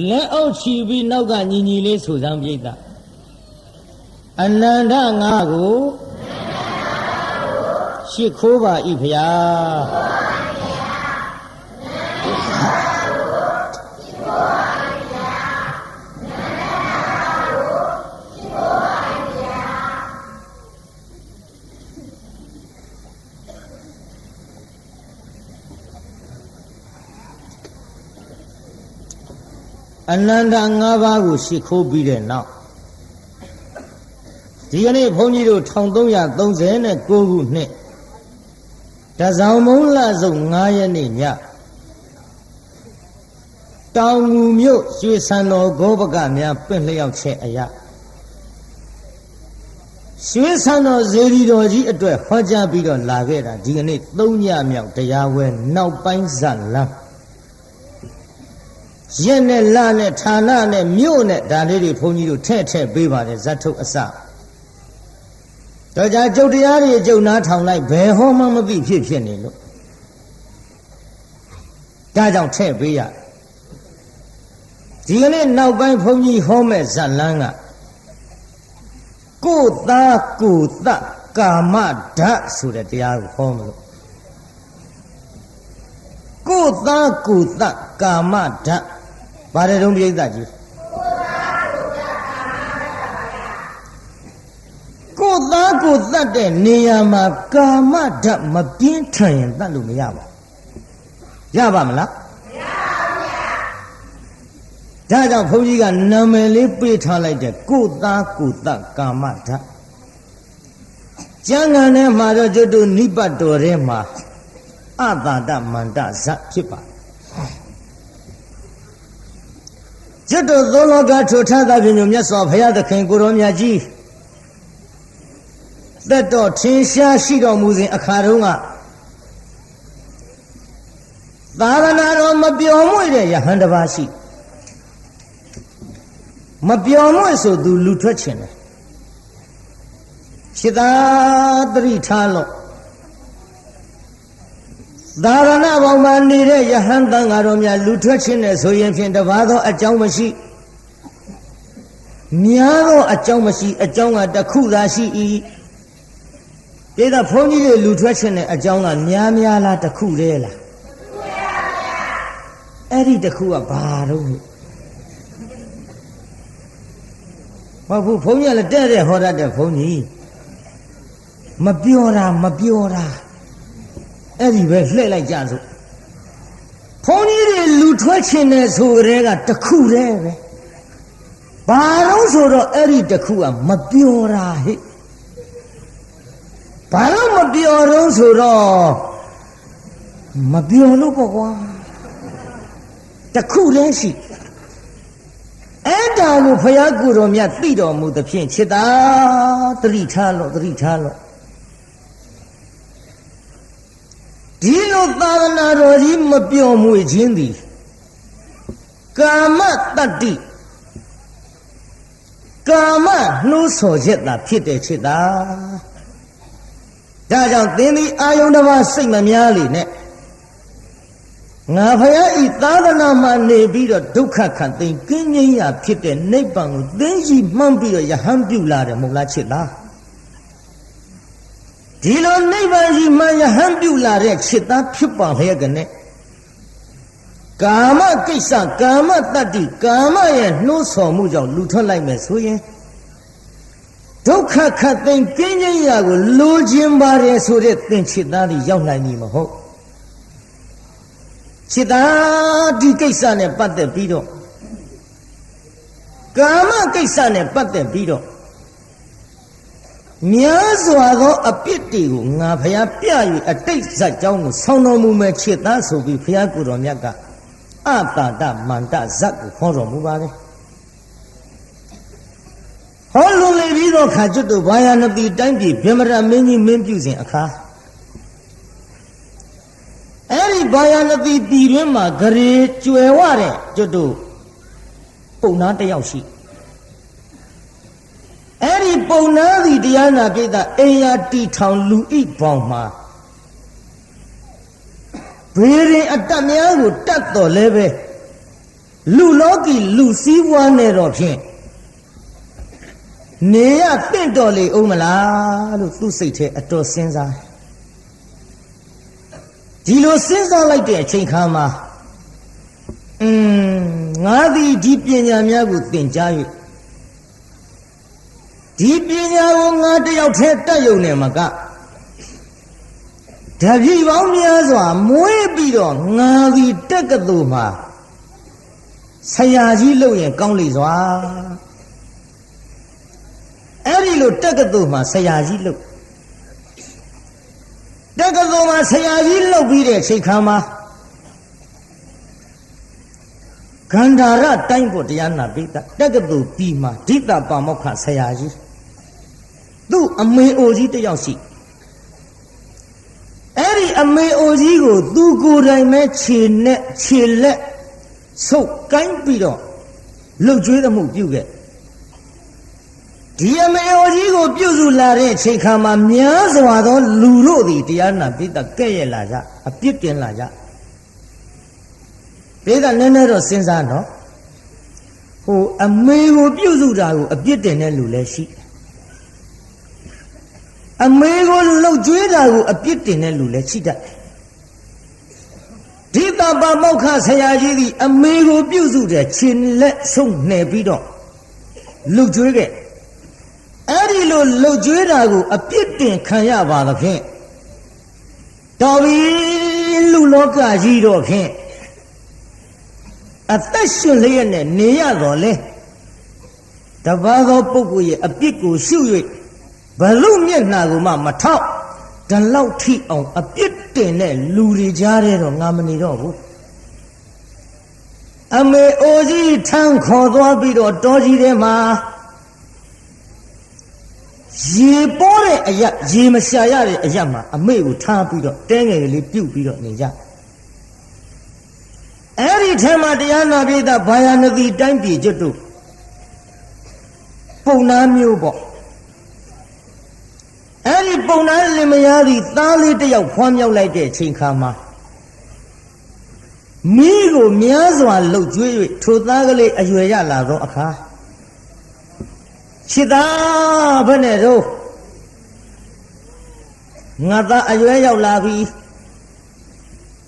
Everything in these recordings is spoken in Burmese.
လက်အောက်ချီပြီးနောက်ကညီညီလေးဆိုစမ်းပြိတ္တာအနန္တငါကိုရှိခိုးပါ၏ဖျားအနန္တ၅ပါးကိုရှိခိုးပြီးတဲ့နောက်ဒီကနေ့ဘုန်းကြီးတို့1339ခုနှစ်တဇောင်မုံလစုံ9ရက်နေ့ညတောင်ငူမြို့ရွှေဆံတော်ဂောဘကများပင့်လျောက်ချက်အရာရွှေဆံတော်ဇေဒီတော်ကြီးအတွက်ဟောကြားပြီးတော့လာခဲ့တာဒီကနေ့3ညမြောက်တရားဝဲနောက်ပိုင်းဇတ်လမ်းရက်နဲ့လနဲ့ဌာနနဲ့မြို့နဲ့ဒါလေးတွေဘုန်းကြီးတို့ထည့်ပေးပါတယ်ဇတ်ထုတ်အစတော့ကြာကျုပ်တရားတွေကျုပ်နားထောင်လိုက်ဘယ်ဟောမှမသိဖြစ်နေလို့ဒါကြောင့်ထည့်ပေးရဒီကနေ့နောက်ပိုင်းဘုန်းကြီးဟောမဲ့ဇတ်လမ်းကကိုယ်သားကိုယ်သကာမဓာတ်ဆိုတဲ့တရားကိုဟောမလို့ကိုယ်သားကိုယ်သကာမဓာတ်ပါတယ်တုံးပြိဿကြီးကိုယ်သားကိုယ်သတ်တဲ့နေရာမှာကာမဓာတ်မပြင်းထန်ရင်သတ်လို့မရပါဘူးရပါမလားမရပါဘူးဗျာဒါကြောင့်ဘုန်းကြီးကနာမည်လေးပေးထားလိုက်တဲ့ကိုယ်သားကိုယ်သတ်ကာမဓာတ်ကျမ်းဂန်ထဲမှာတော့ကျွတ်တို့နိပတ်တော်ထဲမှာအတာတမန္တဇတ်ဖြစ်ပါကျွတ်တို့သောလောကထိုထသဖြင့်မြတ်စွာဘုရားသခင်ကိုရောမြတ်ကြီးသက်တော်ထင်ရှားရှိတော်မူစဉ်အခါတုန်းကသာသနာတော်မပျော်မွေ့တဲ့ယဟန်တစ်ပါးရှိမပျော်မွေ့ဆိုသူလူထွက်ခြင်းတယ်ခြေသာတရိထားလို့သာရဏဘောင်မှာနေတဲ့ယဟန်တန်ဃာတော်များလူထွက်ခြင်းနဲ့ဆိုရင်ဖြင့်တပါးသောအကြောင်းမရှိများသောအကြောင်းမရှိအကြောင်းကတစ်ခုသာရှိ၏ပြေသာဘုန်းကြီးတွေလူထွက်ခြင်းနဲ့အကြောင်းကများလားတစ်ခုတည်းလားအဲ့ဒီတစ်ခုကဘာတော့မဟုတ်ဘူးဘုန်းကြီးလည်းတဲ့ဟောတတ်တဲ့ဘုန်းကြီးမပြောတာအဲ့ဒီပဲလှည့်လိုက်ကြစို့ဘုန်းကြီးတွေလူထွက်ခြင်းနဲ့ဆိုကြတဲ့ကတစ်ခုတည်းပဲဘာလို့ဆိုတော့အဲ့ဒီတစ်ခုကမပြောတာဟဲ့ဘာလို့မပြောတော့ဆိုတော့မပြောလို့ပေါ့ကွာတစ်ခုတည်းရှိအဲ့ဒါကိုဘုရားကိုယ်တော်မြတ်သိတော်မူသဖြင့်ခြေသာတတိထားလို့ဒီလိုသာသနာတော်ကြီးမပျော်မွေခြင်းသည်ကာမတတ္တိကာမနှိုးဆော်ချက်သာဖြစ်တဲ့ခြေသာဒါကြောင့်သင်သည်အာယုန်တစ်ပါးစိတ်မများလေနဲ့ငါဖယားဤသာသနာမှာနေပြီးတော့ဒုက္ခခတ်သိမ်းကင်းငြိမ်းရာဖြစ်တဲ့နိဗ္ဗာန်ကိုသင်ရှိမှန်းပြီးတော့ယဟန်ပြုလာတယ်မဟုတ်လားချစ်လားဒီလိုနိဗ္ဗာန်ရှိမှယဟန်ပြုလာတဲ့ချစ်သားဖြစ်ပါလျက်ကနေကာမကိစ္စကာမတတ္တိကာမရဲ့နှိုးဆော်မှုကြောင့်လူထွက်လိုက်မယ်ဆိုရင်ဒုက္ခခတ်သိမ်းကင်းငြိမ်းရာကိုလိုချင်ပါတယ်ဆိုတဲ့သင်ချစ်သားတွေရောက်နိုင်ပြီမဟုတ်ချစ်သားဒီကိစ္စနဲ့ပတ်သက်ပြီးတော့ကာမကိစ္စနဲ့ပတ်သက်ပြီးတော့များစွာသောအပြစ်တွေကိုငါဖျားပြ၍အတိတ်ဇတ်ကြောင်းကိုဆောင်းတော်မူမဲ့ချစ်သားဆိုပြီးဖျားကိုယ်တော်မြတ်ကအတာတမန္တဇတ်ကိုဟောတော်မူပါတယ်ဟောလွန်လေပြီးတော့ခါကျွတ်တို့ဘာယာနတိတိုင်းပြည်ဗြဟ္မရမင်းကြီးမင်းပြုစဉ်အခါအဲ့ဒီဘာယာနတိပြည်တွင်မှာဂရေကျွယ်ဝတဲ့ကျွတ်တို့ပုံနာတစ်ယောက်ရှိအဲ့ဒီပုံနာသည်တရားနာပိဋကအိမ်ယာတီထောင်လူဣဘောင်မှာဘေးရင်အတတ်များကိုတတ်တော်လဲပဲ လူလောကီလူစည်းဝါးနဲ့တော့ဖြင့်နေရတင့်တော်လေအောင်မလားလို့သူ့စိတ်ထဲအတော်စဉ်းစားဒီလိုစဉ်းစားလိုက်တဲ့အချိန်ခါမှာငါသည်ဒီပညာများကိုသင်ကြား၍ဒီပညာကိုငါတယောက်တည်းတတ်ရုံနဲ့မကတပည့်ပေါင်းများစွာမွေးပြီးတော့ငါသည်တက္ကသိုလ်မှာဆရာကြီးလုပ်ရင်ကောင်းလိမ့်စွာအဲ့ဒီလိုတက္ကသိုလ်မှာဆရာကြီးလုပ်တက္ကသိုလ်မှာဆရာကြီးလုပ်ပြီးတဲ့ချိန်ခါမှာဂန္ဓာရတိုင်းပေါ်တရားနာပိဋကတက္ကသိုလ်ပြီးမှဒိဋ္ဌပါမောက္ခဆရာကြီးသူ့အမေအိုကြီးတယောက်ရှိအဲ့ဒီအမေအိုကြီးကိုသူကိုယ်တိုင်ပဲခြေနဲ့ခြေလက်ဆုပ်ကိုင်းပြီးတော့လှုပ်ကြွေးသမှုပြုခဲ့ဒီအမေအိုကြီးကိုပြုစုလာတဲ့ချိန်ခါမှာများစွာသောလူတို့သည်တရားနာပိဋကကဲ့ရဲ့လာကြအပြစ်တင်လာကြပိဋကနည်းနည်းတော့စဉ်းစားနော်ဟိုအမေကိုပြုစုတာကိုအပြစ်တင်တဲ့လူလည်းရှိအမေကိုလှုပ်ကြွေးတာကိုအပြစ်တင်တဲ့လူလည်းရှိတတ်ဒိဋ္ဌပါမောက္ခဆရာကြီးသည်အမေကိုပြုစုတဲ့ခြေလက်ဆုံးနှဲပြီးတော့လှုပ်ကြွေးခဲ့အဲ့ဒီလိုလှုပ်ကြွေးတာကိုအပြစ်တင်ခံရပါသဖြင့်တော်ပြီလူလောကကြီးတော့ဖြင့်အသက်ရှင်လျက်နဲ့နေရတော့လေတပါးသောပုဂ္ဂိုလ်ရဲ့အပြစ်ကိုရှု၍ဘလူမျက်နှာကိုမှမထောက်တလောက်ထိအောင်အပြစ်တင်တဲ့လူတွေကြားထဲတော့ငါမနေတော့ဘူးအမေအိုကြီးထမ်းခေါ်သွားပြီးတော့တောကြီးထဲမှာရေပေါ်တဲ့အရာရေမရှာရတဲ့အရာမှာအမေကိုထားပြီးတော့တဲငယ်ကလေးပြုတ်ပြီးတော့နေကြအဲ့ဒီထဲမှာတရားနာပိဋကဘာယာနသီတိုင်းပြည်ကျွတ်တို့ပုံနာမျိုးပေါ့အဲ့ဒီပုံနာလင်မယားသည်သားလေးတစ်ယောက်ဖွားမြောက်လိုက်တဲ့ချိန်ခါမှာမိကိုများစွာလှုပ်ကြွေး၍ထိုသားကလေးအရွယ်ရလာသောအခါခြေသားဘယ်နဲ့တော့ငါသားအရွယ်ရောက်လာပြီ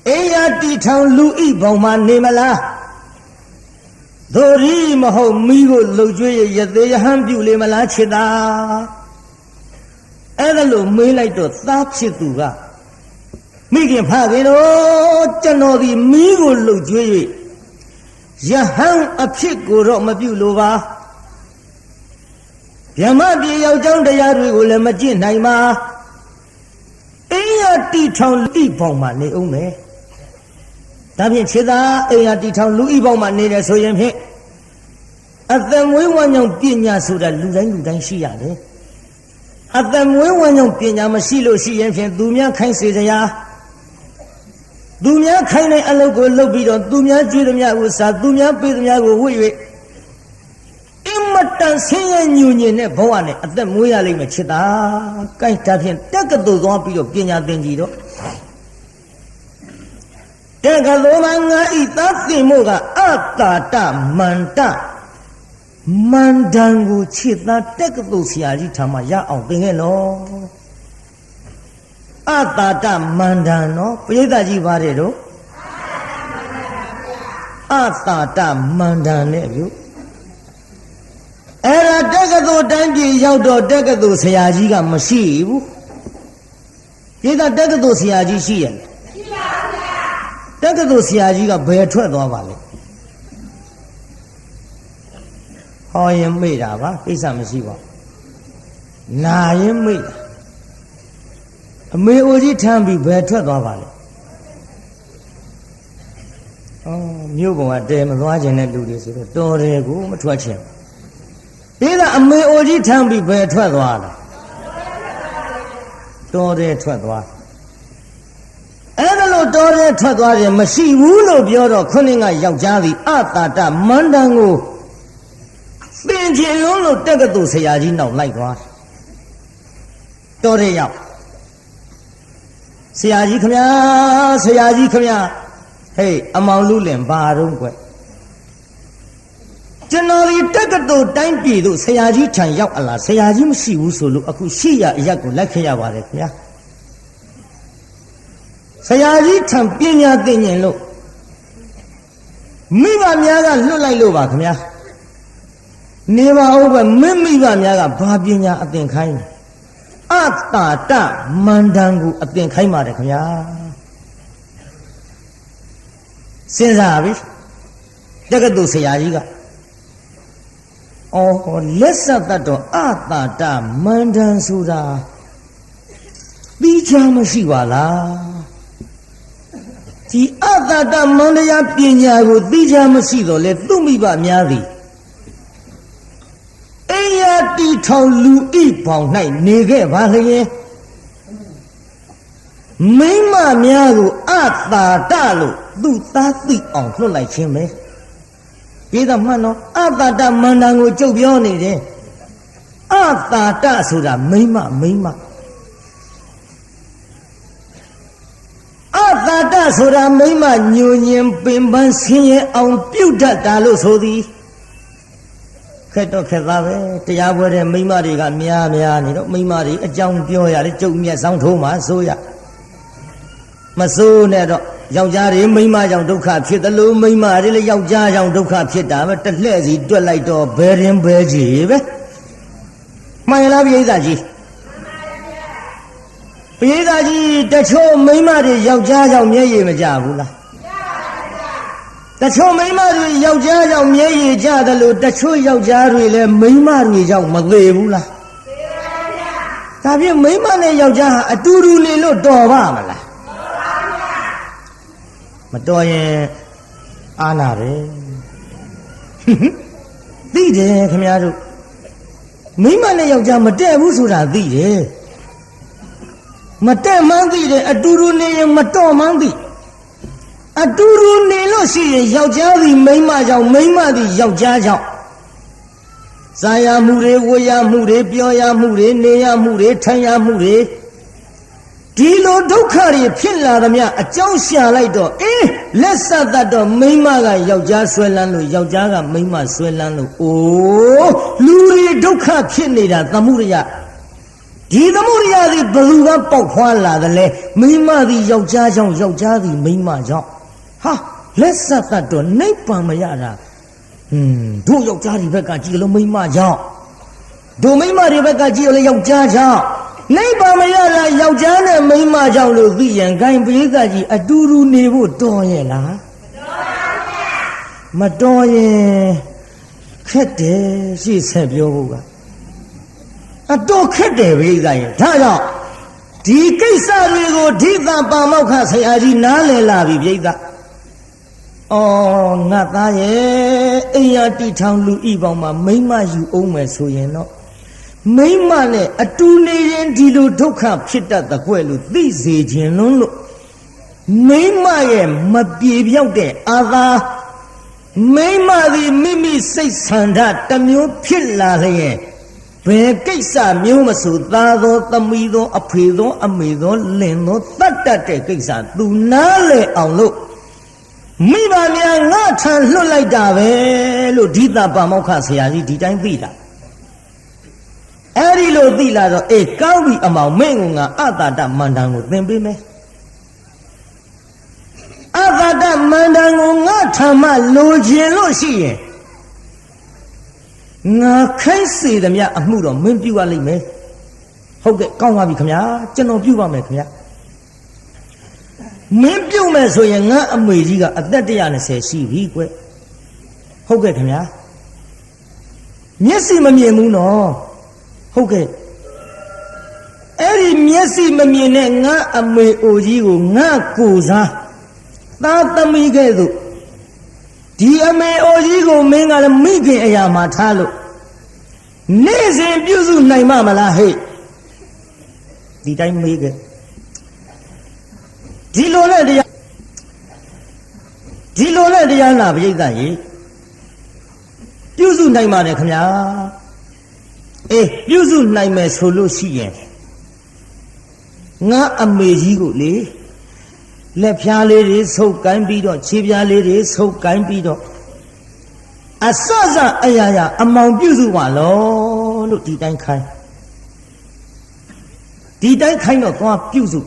အေးရတီထောင်လူဤဘောင်မှာနေမလားဒိုရီမဟုတ်မိကိုလှုပ်ကြွေးရသေးရဟန်းပြုလေမလားခြေသားအဲ့ဒါလို့မေးလိုက်တော့သားဖြစ်သူကမိခင်ဖခင်တို့ကျွန်တော်ဒီမိကိုလှုပ်ကြွေး၍ယဟန်အဖြစ်ကိုတော့မပြုလိုပါဗြဟ္မပြေယောက်ျောင်းတရားတွေကိုလည်းမကျင့်နိုင်ပါအိမ်ရတီထောင်လူဤပေါင်းမှာနေအောင်မယ်ဒါဖြင့်ခြေသားအိမ်ရတီထောင်လူဤပေါင်းမှာနေတယ်ဆိုရင်ဖြင့်အသက်မွေးဝမ်းကြောင့်ပညာဆိုတာလူတိုင်းရှိရတယ်အသက်မွေးဝမ်းကြောင့်ပညာမရှိလို့ရှိရင်ဖြင့်သူများခိုင်းစေကြရာသူများခိုင်းတဲ့အလုပ်ကိုလုပ်ပြီးတော့သူများကြွေးသမျှကိုစားသူများပေးသမျှကိုဝှေ့၍အမတန်ဆင်းရဲညူညင်တဲ့ဘဝနဲ့အသက်မွေးရလိမ့်မယ်ချစ်တာ။ကိုက်တာဖြင့်တက္ကသိုလ်သွားပြီးတော့ပညာသင်ကြည်တော့တက္ကသိုလ်မှာငါဤသားသင်မို့ကအတ္တာတမန္တမန္တန်ကိုချစ်သားတက္ကသိုလ်ဆရာကြီးထံမှာရအောင်သင်ခဲ့နော်အတ္တာတမန္တန်နော်ပရိသတ်ကြီးပါတယ်တော့အတ္တာတမန္တန်နဲ့ပြုအဲ့ဒါတက္ကသိုလ်တိုင်းပြည်ရောက်တော့တက္ကသိုလ်ဆရာကြီးကမရှိဘူးပရိသတ်တက္ကသိုလ်ဆရာကြီးရှိရဲ့ရှိပါဗျာတက္ကသိုလ်ဆရာကြီးကဘယ်ထွက်သွားပါလဲဟောရင်မေ့တာပါကိစ္စမရှိပါဘူးနာရင်မေ့တာအမေအိုကြီးထမ်းပြီးဘယ်ထွက်သွားပါလဲမြို့ပေါ်ကတဲမသွားခြင်းတဲ့လူတွေဆိုတော့တော်တယ်ကိုမထွက်ချင်ဒီကအမေအိုကြီးထမ်းပြီးဘယ်ထွက်သွားလဲတော်တယ်ထွက်သွားအဲ့ဒါလို့တော်တယ်ထွက်သွားတယ်မရှိဘူးလို့ပြောတော့ခုနကယောက်ျားသည်အတ္တာတမန္တန်ကိုသင်ချင်လုံးလို့တက္ကသိုလ်ဆရာကြီးနောက်လိုက်သွားတော်တယ်ရောက်ဆရာကြီးခမညာဆရာကြီးခမညာဟေးအမောင်လူလင်ဘာတော့ကွ ကျွန်တော်ဒီတက္ကသိုလ်တိုင်းပြည်သို့ဆရာကြီးထံရောက်အလားဆရာကြီးမရှိဘူးဆိုလို့အခုရှိရအရက်ကိုလိုက်ခဲ့ရပါတယ်ခင်ဗျာဆရာကြီးထံပညာသင်ញင်လို့မိဘများကလွတ်လိုက်လို့ပါခင်ဗျာနေပါဦးပဲမိဘများကဘာပညာအသင်ခိုင်းလဲအတ္တတမန္တန်ကိုအသင်ခိုင်းပါတယ်ခင်ဗျာစဉ်းစားပြီတက္ကသိုလ်ဆရာကြီးကအော်လက်ဆက်တတ်တော့အတ္တတမန္တန်ဆိုတာပြီးချမရှိပါလားဒီအတ္တတမန္တရားပညာကိုပြီးချမရှိတော့လေသူ့မိဘများသည်အိယာတီထောင်လူဤပေါင်၌နေခဲ့ပါလျင်မိမများကိုအတ္တတလို့သူသားသိအောင်လွှတ်လိုက်ခြင်းပဲပြေးတော့မှန်တော့အတ္တတမန္တန်ကိုကြုတ်ပြောနေတယ်အတ္တတဆိုတာမိမအတ္တတဆိုတာမိမညိုညင်ပင်ပန်းဆင်းရဲအောင်ပြုတ်တတ်တာလို့ဆိုသည်ခက်တော့ခက်သားပဲတရားပွဲတဲ့မိမတွေကများနေတော့မိမတွေအကြောင်းပြောရတယ်ကြုတ်မြတ်ဆောင်ထိုးမှဆိုရမစိုးနဲ့တော့ယောက်ျားတွေမိန်းမကြောင့်ဒုက္ခဖြစ်တယ်လို့မိန်းမတွေလည်းယောက်ျားကြောင့်ဒုက္ခဖြစ်တာပဲတစ်လှဲ့စီတွက်လိုက်တော့ဘယ်ရင်ဘဲကြီးပဲမှန်လားပြိဿကြီးပြိဿကြီးတချို့မိန်းမတွေယောက်ျားကြောင့်မျက်ရည်မကျဘူးလားတချို့မိန်းမတွေယောက်ျားကြောင့်မျက်ရည်ကျတယ်လို့တချို့ယောက်ျားတွေလည်းမိန်းမတွေကြောင့်မသေးဘူးလားဒါဖြင့်မိန်းမနဲ့ယောက်ျားဟာအတူတူနေလို့တော်ပါမလားမတော်ရင်အာနာပဲသိတယ်ခင်ဗျားတို့မိမနဲ့ယောက်ျားမတည့်ဘူးဆိုတာသိတယ်မတည့်မှန်းသိတယ်အတူတူနေရင်မတော်မှန်းသိအတူတူနေလို့ရှိရင်ယောက်ျားသည်မိမကြောင့်မိမသည်ယောက်ျားကြောင့်စာရမှုတွေဝေရမှုတွေပြောရမှုတွေနေရမှုတွေထိုင်ရမှုတွေဒီလိုဒုက္ခတွေဖြစ်လာသမျှအကြောင်းရှာလိုက်တော့လက်ဆက်တတ်တော့မိန်းမကယောက်ျားဆွဲလန်းလို့ယောက်ျားကမိန်းမဆွဲလန်းလို့အိုးလူတွေဒုက္ခဖြစ်နေတာသမှုရိယဒီသမှုရိယသည်ဘယ်သူကပေါက်ဖွာလာသလဲမိန်းမသည်ယောက်ျားကြောင့်ယောက်ျားသည်မိန်းမကြောင့်ဟာလက်ဆက်တတ်တော့နိဗ္ဗာန်မရတာတို့ယောက်ျားတွေဘက်ကကြည့်လို့မိန်းမကြောင့်တို့မိန်းမတွေဘက်ကကြည့်လို့ယောက်ျားကြောင့်နိဗ္ဗာန်မရတာယောက်ျားနဲ့မိန်းမကြောင့်လို့သိရင်ဂိုင်းပိဋကကြီးအတူတူနေဖို့တော်ရဲ့လားမတော်ရင်ခက်တယ်ရှေ့ဆက်ပြောဖို့ကအတော်ခက်တယ်ပိဋကကြီးဒါကြောင့်ဒီကိစ္စတွေကိုဓိသပါမောက္ခဆရာကြီးနားလည်လာပြီပိဋကအော်ငါသားရဲ့အိယာတီထောင်လူဤပေါင်းမှာမိန်းမယူအောင်မယ်ဆိုရင်တော့မိမ့်မနဲ့အတူနေရင်ဒီလိုဒုက္ခဖြစ်တတ်တဲ့ကွယ်လို့သိစေခြင်းလုံးလို့မိမ့်မရဲ့မပြေပြောက်တဲ့အာသာမိမ့်မသည်မိမိစိတ်ဆန္ဒတစ်မျိုးဖြစ်လာလျင်ဘယ်ကိစ္စမျိုးမဆိုသားသောသမီးသောအဖေသောအမေသောလင်သောတတ်တတ်တဲ့ကိစ္စသူနားလေအောင်လို့မိဘများငါထံလွတ်လိုက်တာပဲလို့ဓိသပါမောက္ခဆရာကြီးဒီတိုင်းသိတာအဲ့ဒီလိုသိလာတော့ကောင်းပြီအမောင်မင်းကငါအတ္တတမန္တန်ကိုသင်ပေးမယ်အတ္တတမန္တန်ကိုငါထံမှလိုချင်လို့ရှိရင်ငါခိုင်းစေသမျှအမှုတော့မင်းပြုရလိမ့်မယ်ဟုတ်ကဲ့ကောင်းပါပြီခင်ဗျာကျွန်တော်ပြုပါမယ်ခင်ဗျာမင်းပြုမယ်ဆိုရင်ငါအမေကြီးကအသက်120ရှိပြီကွဟုတ်ကဲ့ခင်ဗျာမျက်စိမမြင်ဘူးနော်ဟုတ်ကဲ့အဲ့ဒီမျက်စိမမြင်တဲ့ငါအမေအိုကြီးကိုငါကိုစားသားသမီးကဲ့သို့ဒီအမေအိုကြီးကိုမင်းကလည်းမိခင်အရာမှာထားလို့နေ့စဉ်ပြုစုနိုင်မလားဟဲ့ဒီတိုင်းမေးခဲ့ဒီလိုနဲ့တရားနာပြိဿရေပြုစုနိုင်ပါတယ်ခင်ဗျာပြုစုနိုင်မယ်ဆိုလို့ရှိရင်ငါအမေကြီးကိုလေလက်ဖြားလေးတွေဆုပ်ကိုင်းပြီးတော့ခြေဖြားလေးတွေဆုပ်ကိုင်းပြီးတော့ အစစအရာရာအမောင်ပြုစုပါလို့လို့ဒီတိုင်းခိုင်းတော့သွားပြုစု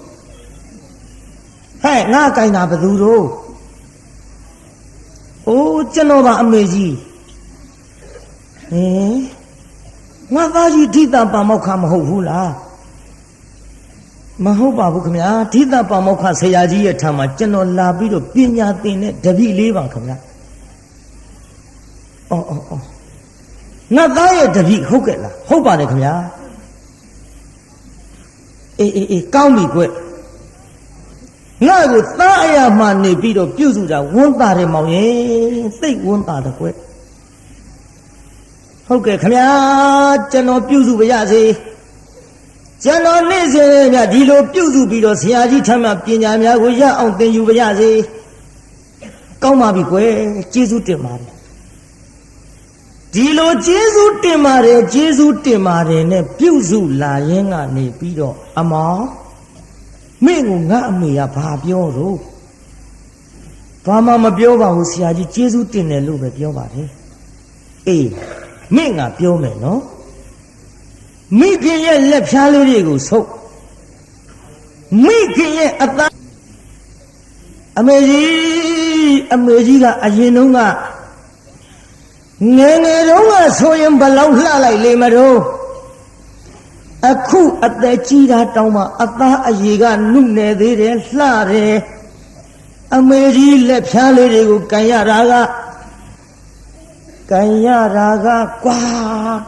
ဟဲ့ငါကိုင်းတာဘယ်သူတို့အိုးကျွန်တော်ပါအမေကြီးငါသားကြီးဓိတပါမောက္ခမဟုတ်ဘူးလားမဟုတ်ပါဘူးခင်ဗျာဓိတပါမောက္ခဆရာကြီးရဲ့ထံမှာကျွန်တော်လာပြီးတော့ပညာသင်တဲ့တပည့်လေးပါခင်ဗျာအော်ငါသားရဲ့တပည့်ဟုတ်ကဲ့လားဟုတ်ပါတယ်ခင်ဗျာအေးကောင်းပြီကွငါ့ကိုသားအရာမှနေပြီးတော့ပြုစုတာဝန်းတာတယ်မောင်ရဲ့သိတ်ဝန်းတာတယ်ကွဟုတ်ကဲ့ခင်ဗျာကျွန်တော်ပြုစုပါရစေကျွန်တော်နေ့စဉ်ညဒီလိုပြုစုပြီးတော့ဆရာကြီးထမ်းမှပညာများကိုရအောင်သင်ယူပါရစေကောင်းပါပြီကွကျေးဇူးတင်ပါတယ်ဒီလိုကျေးဇူးတင်ပါတယ်နဲ့ပြုစုလာရင်းကနေပြီးတော့အမောင်မင်းကိုငါအမေကဘာပြောတော့ဘာမှမပြောပါဘူးဆရာကြီးကျေးဇူးတင်တယ်လို့ပဲပြောပါတယ်အေးမင်းကပြောမယ်နော်မိခင်ရဲ့လက်ဖြားလေးတွေကိုဆုပ်မိခင်ရဲ့အသားအမေကြီးကအရင်တုန်းကငယ်တုန်းကဆိုရင်ဘလောက်လှလိုက်လေမတော့အခုအသက်ကြီးတာတောင်းမှအသားအရေကနုနယ်သေးတယ်လှတယ်အမေကြီးလက်ဖြားလေးတွေကိုကန်ရတာကကွာ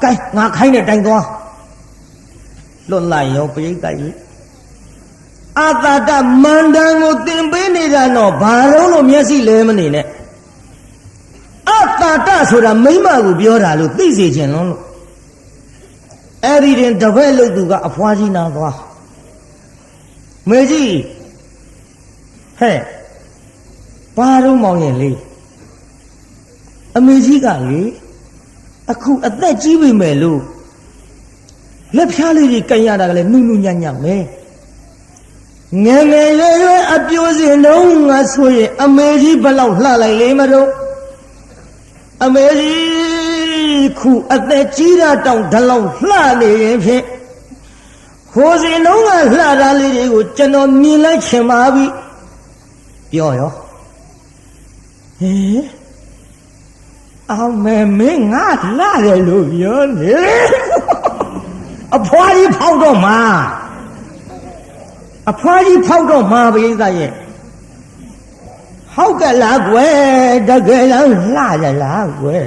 ကိုင်းငါခိုင်းတဲ့တိုင်သွားလွတ်လိုက်ရောပရိသတ်ကြီးအတာတမန္တန်ကိုသင်ပေးနေတာတော့ဘာလို့မျက်စိလဲမနေနဲ့အတာတဆိုတာမိမကိုပြောတာလို့သိစေခြင်းလုံးလို့အဲ့ဒီတင်တပည့်လို့သူကအဖွားကြီးနာသွားမေကြီးဟဲ့ဘာလို့မောင်ရင်လေးအမေကြီးကလေအခုအသက်ကြီးပြီမယ်လို့လက်ဖြားလေးတွေကန်ရတာကလည်းနုညံ့မယ်ငယ်ရွယ်အပြိုးစင်တော့ငါဆိုရင်အမေကြီးဘလောက်လှလိုက်လေမတော့အမေကြီးခုအသက်ကြီးတာတောင်ဒီလောက်လှနေရင်ဖြင့်ဟိုစင်တော့ကလှတာလေးတွေကိုကျွန်တော်မြင်လိုက်ချင်ပါပြီပြောရောဟေးအောင်မင်းငါလှတယ်လို့ပြောနေအဖွားကြီးဖောက်တော့မှာပရိသတ်ရဲ့ဟုတ်ကဲ့လားကွယ်တကယ်လားလှရလားကွယ်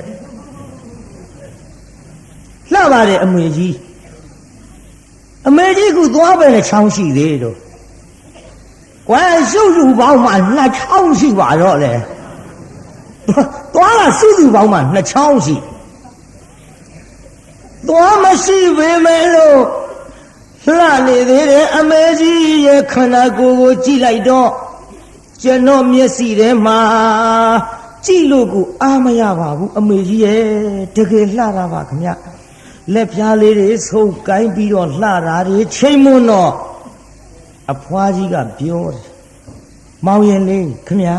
လှပါတယ်အမေကြီးကသွားပဲနဲ့ချောင်းရှိသေးတော့ကွယ်စုပေါင်းမှနှစ်ချောင်းရှိပါတော့လေသွားတာစုပေါင်းမှနှစ်ချောင်းရှိသွားမရှိပေမဲ့လို့လှနေသေးတယ်အမေကြီးရဲ့ခန္ဓာကိုယ်ကိုကြည့်လိုက်တော့ကျွန်တော်မျက်စိထဲမှာကြည့်လို့ကိုအားမရပါဘူးအမေကြီးရဲ့တကယ်လှတာပါခင်ဗျလက်ဖြားလေးတွေဆုပ်ကိုင်းပြီးတော့လှတာတွေချိန်မွန်းတော့အဖွားကြီးကပြောတယ်မောင်ရင်လေးခင်ဗျာ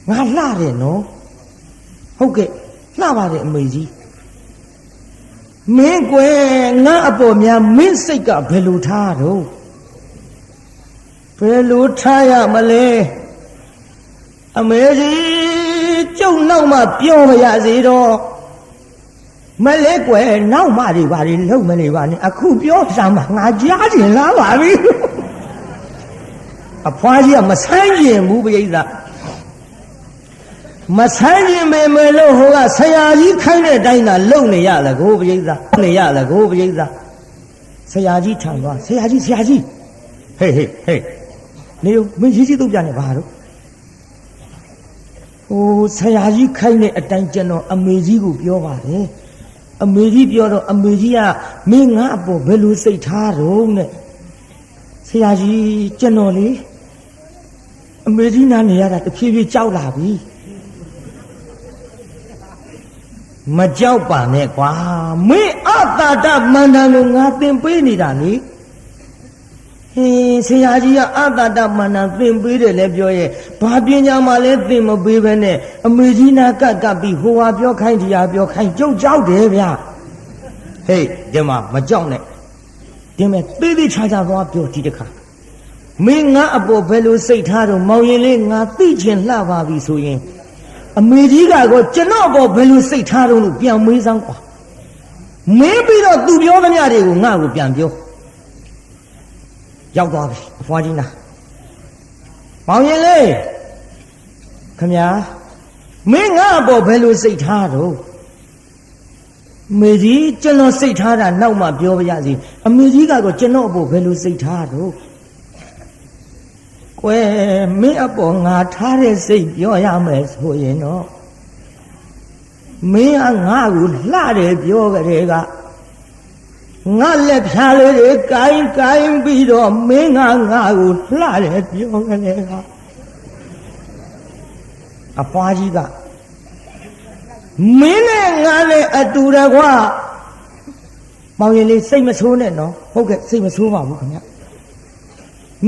ငါလှတယ်နော်ဟုတ်ကဲ့လှပါတယ်အမေကြီးမင်းကွယ်ငါအပေါ်များမင်းစိတ်ကဘယ်လိုထားတော့ဘယ်လိုထားရမလဲအမေကြီးကျုပ်နောက်မှပြောမရစေတော့မလဲကွယ်နောက်မှတွေပါလုံမနေပါနဲ့အခုပြောစမ်းပါငါကြားကျင်လာပါပြီအဖွားကြီးကမဆန်းကျင်ဘူးပရိသတ်မဆန်းကျင်မေလို့ဟိုကဆရာကြီးခိုင်းတဲ့အတိုင်းသာလုံနေရလားကိုပရိသတ်ဆရာကြီးထံသွားဆရာကြီးဟေးနေမင်းရေးတော့ပြနေပါတော့ဟိုဆရာကြီးခိုင်းတဲ့အတိုင်းကျွန်တော်အမေကြီးကိုပြောပါတယ်အမေကြီးပြောတော့အမေကြီးကမင်းငါအပေါ်ဘယ်လိုစိတ်ထားတော့နဲ့ဆရာကြီးကျွန်တော်လေအမေကြီးနားနေရတာတဖြည်းဖြည်းကြောက်လာပြီမကြောက်ပါနဲ့ကွာမင်းအတာတမန္တန်ကိုငါသင်ပေးနေတာလေ ဆရာကြီးကအတ္တတမန္တသင်ပေးတယ်လဲပြောရဲ့ဘာပညာမှလည်းသင်မပေးဘဲနဲ့အမေကြီးနာကပ်ပြီးဟိုဟာပြောခိုင်းတရားပြောခိုင်းကြုတ်ကြောက်တယ်ဗျဟေးဒီမှာမကြောက်နဲ့ဒီမဲ့သေးသေးချာချာသွားပြောဒီတခါမင်းငါအပေါ်ဘယ်လိုစိတ်ထားတော့မောင်ရင်လေးငါသိချင်လှပါပြီဆိုရင်အမေကြီးကတော့ကျွန်တော်ပေါ်ဘယ်လိုစိတ်ထားတော့လို့ပြန်မေးစမ်းကွာမင်းပြီးတော့သူပြောသမျှတွေကိုငါ့ကိုပြန်ပြောရောက်သွားပြီအဖွားကြီးနာမောင်ရင်လေးခမညာမင်းငါအပေါ်ဘယ်လိုစိတ်ထားတော့မေကြီးကျွန်တော်စိတ်ထားတာနောက်မှပြောပါရစေအမေကြီးကတော့ကျွန်တော်အပေါ်ဘယ်လိုစိတ်ထားတော့ကွယ်မင်းအပေါ်ငါထားတဲ့စိတ်ပြောရမယ်ဆိုရင်တော့မင်းကငါ့ကိုလှတယ်ပြောကြတဲ့ကငါလက်ဖြာလေးတွေကိုင်းပြီးတော့မင်းကငါ့ကိုလှတယ်ပြောကြတဲ့ကအဖွားကြီးကမင်းနဲ့ငါနဲ့အတူတကွာမောင်ရင်လေးစိတ်မဆိုးနဲ့နော်ဟုတ်ကဲ့စိတ်မဆိုးပါဘူးခင်ဗျ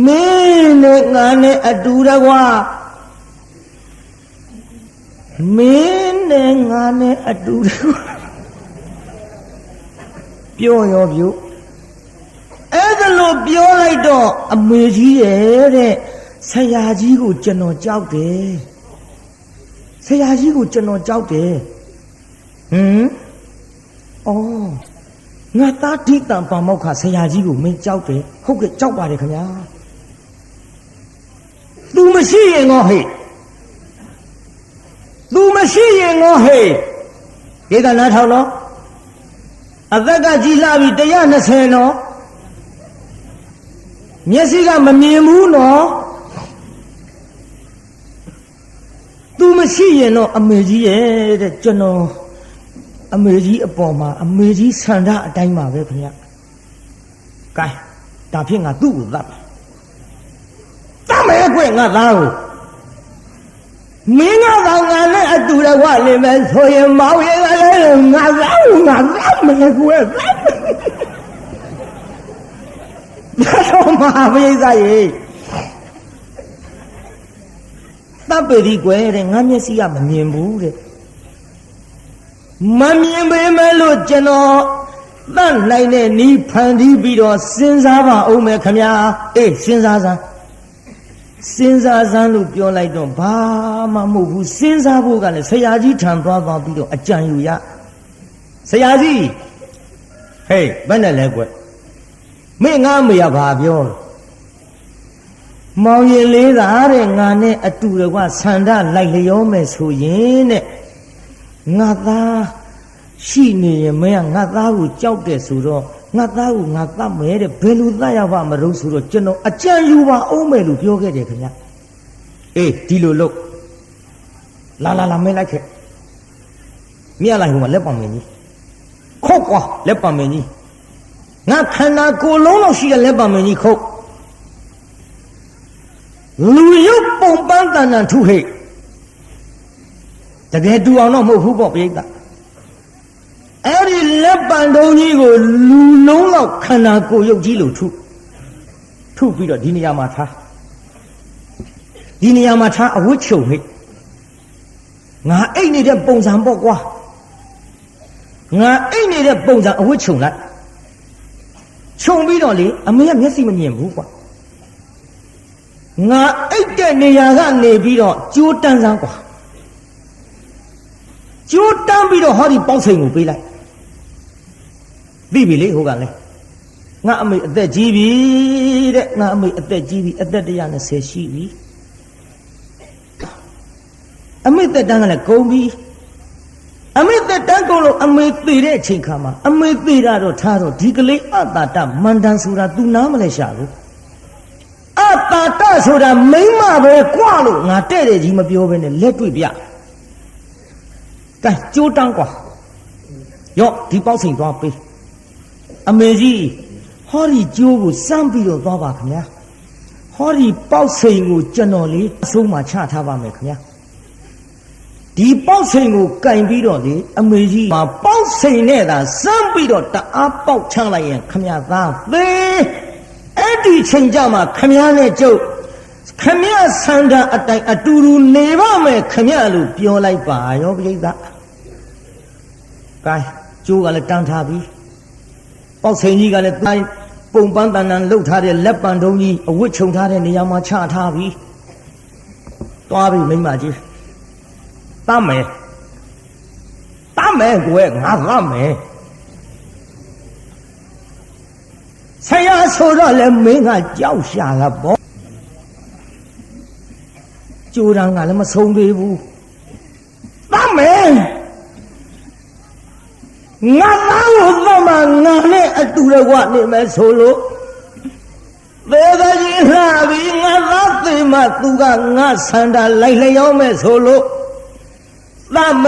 မင်းနဲ့ငါနဲ့အတူတကွာမင်းနဲ့ငါနဲ့အတူတကွာပြောရောပြုအဲ့ဒါလို့ပြောလိုက်တော့အမေကြီးရဲ့တဲ့ဆရာကြီးကိုကျွန်တော်ကြောက်တယ်ဆရာကြီးကိုကျွန်တော်ကြောက်တယ်ဩငါသားဓိတံပါမောက္ခဆရာကြီးကိုမင်းကြောက်တယ်ဟုတ်ကဲ့ကြောက်ပါတယ်ခင်ဗျာသူမရှိရင်ငေါဟဲ့သူမရှိရင်ငေါဟဲ့ဒီကနားထောင်တော့အသက်ကကြီးလှပြီ120နော်မျက်စိကမမြင်ဘူးနော်သူမရှိရင်တော့အမေကြီးရဲ့တဲ့ကျွန်တော်အမေကြီးအပေါ်မှာအမေကြီးဆန္ဒအတိုင်းပါပဲခင်ဗျ။ကဲဒါဖြစ်ငါသူ့ကိုသတ်ပါ။တတ်မယ်ကွငါသားကိုမင်းကသာငါနဲ့အတူတကွနေမယ်ဆိုရင်မောင်ရင်ကလည်းငါသားကိုငါသတ်မယ်ကွသတ်။ဒါတော့မဟာပိဿရေတပ်ပေဒီကွယ်တဲ့ငါမျက်စိကမမြင်ဘူးတဲ့မမြင်ပေမဲ့လို့ကျွန်တော်တတ်နိုင်တဲ့နီးဖန်တီးပြီးတော့စဉ်းစားပါအောင်မယ်ခမညာအေးစဉ်းစားစမ်းလို့ပြောလိုက်တော့ဘာမှမဟုတ်ဘူးစဉ်းစားဖို့ကလည်းဆရာကြီးထံသွားပြီးတော့အကြံယူရဆရာကြီးဟေးဘယ်နဲ့လဲကွယ်မင်းငါမရပါပြောမောင်ရင်လေးသာတဲ့ငါနဲ့အတူတကွဆန္ဒလိုက်လျောမယ်ဆိုရင်တဲ့ငါသားရှိနေရင်မင်းကငါသားကိုကြောက်တယ်ဆိုတော့ငါသားကိုငါသတ်မယ်တဲ့ဘယ်လိုသတ်ရပါမလို့ဆိုတော့ကျွန်တော်အကြံယူပါအောင်မယ်လို့ပြောခဲ့တယ်ခင်ဗျအေးဒီလိုလုပ်လာမင်းလိုက်ခဲ့မြတ်လိုက်ဟိုမှာလက်ပံမင်းကြီးခုတ်ကွာလက်ပံမင်းကြီးငါခန္ဓာကိုယ်လုံးလောက်ရှိတဲ့လက်ပံမင်းကြီးခုတ်လူရုပ်ပုံပန်းတန်တန်ထုဟိတ်တကယ်တူအောင်တော့မဟုတ်ဘူးပေါ့ပြိဿအဲ့ဒီလက်ပံတုံးကြီးကိုလူလုံးလောက်ခန္ဓာကိုယ်ရုပ်ကြီးလို့ထုပြီးတော့ဒီနေရာမှာထားအဝတ်ချုပ်ဟိတ်ငါအိတ်နေတဲ့ပုံစံပေါ့ကွာငါအိတ်နေတဲ့ပုံစံအဝတ်ချုပ်လိုက်ခြုံပြီးတော့လေအမေကမျက်စိမမြင်ဘူးကွာငါအိတ်တဲ့နေရာကနေပြီးတော့ကြိုးတန်းစမ်းကွာကြိုးတန်းပြီးတော့ဟောဒီပေါက်စိန်ကိုပေးလိုက်သိပြီလေဟိုကလည်းငါအမေအသက်ကြီးပြီတဲ့ငါအမေအသက်ကြီးပြီအသက်120ရှိပြီအမေသက်တန်းကလည်းကုန်ပြီအမေသက်တန်းကုန်လို့အမေသေတဲ့အချိန်ခါမှာအမေသေတာတော့ထားတော့ဒီကလေးအတ္တတမန္တန်ဆိုတာ तू နားမလဲရှာဘူးအတ္တတဆိုတာမိမပဲကွာလို့ငါတဲ့တယ်ကြီးမပြောဘဲနဲ့လက်တွေ့ပြကဲကြိုးတန်းကွာရော့ဒီပေါက်စိန်သွားပေးအမေကြီးဟောဒီကြိုးကိုစမ်းပြီးတော့သွားပါခင်ဗျာဟောဒီပေါက်စိန်ကိုကျွန်တော်လေးအဆုံးမှာချထားပါမယ်ခင်ဗျာဒီပေါက်စိန်ကိုကင်ပြီးတော့လေအမေကြီးမှာပေါက်စိန်နဲ့သာစမ်းပြီးတော့တအားပေါက်ချလိုက်ရင်ခင်ဗျာသားသေ အဲ့ဒီချိန်ကြမှာခမည်းနဲ့ကျုပ်ခမည်းဆန္ဒအတိုင်းအတူတူနေပါမယ်ခမည်းလို့ပြောလိုက်ပါရောပြိဿကဲကျိုးကလည်းတန်းထားပြီပေါက်စိန်ကြီးကလည်းတိုင်းပုံပန်းတန်တန်လှုပ်ထားတဲ့လက်ပံတုံးကြီးအဝတ်ခြုံထားတဲ့နေရာမှာချထားပြီသွားပြီမိမကြီးတမ်းမယ်ကွယ်ငါသမ်းမယ်ဆရာဆိုတော့လည်းမင်းကကြောက်ရှာတာပေါ့ကျိုးတန်းကလည်းမဆုံးသေးဘူးတမ်းမယ်ငါသားကိုသမ်းမှငါနဲ့အတူတကွနေမယ်ဆိုလို့သေသားကြီးလှပြီးငါသားသိမှသူကငါဆန္ဒလိုက်လျောမယ်ဆိုလို့တမ်းမ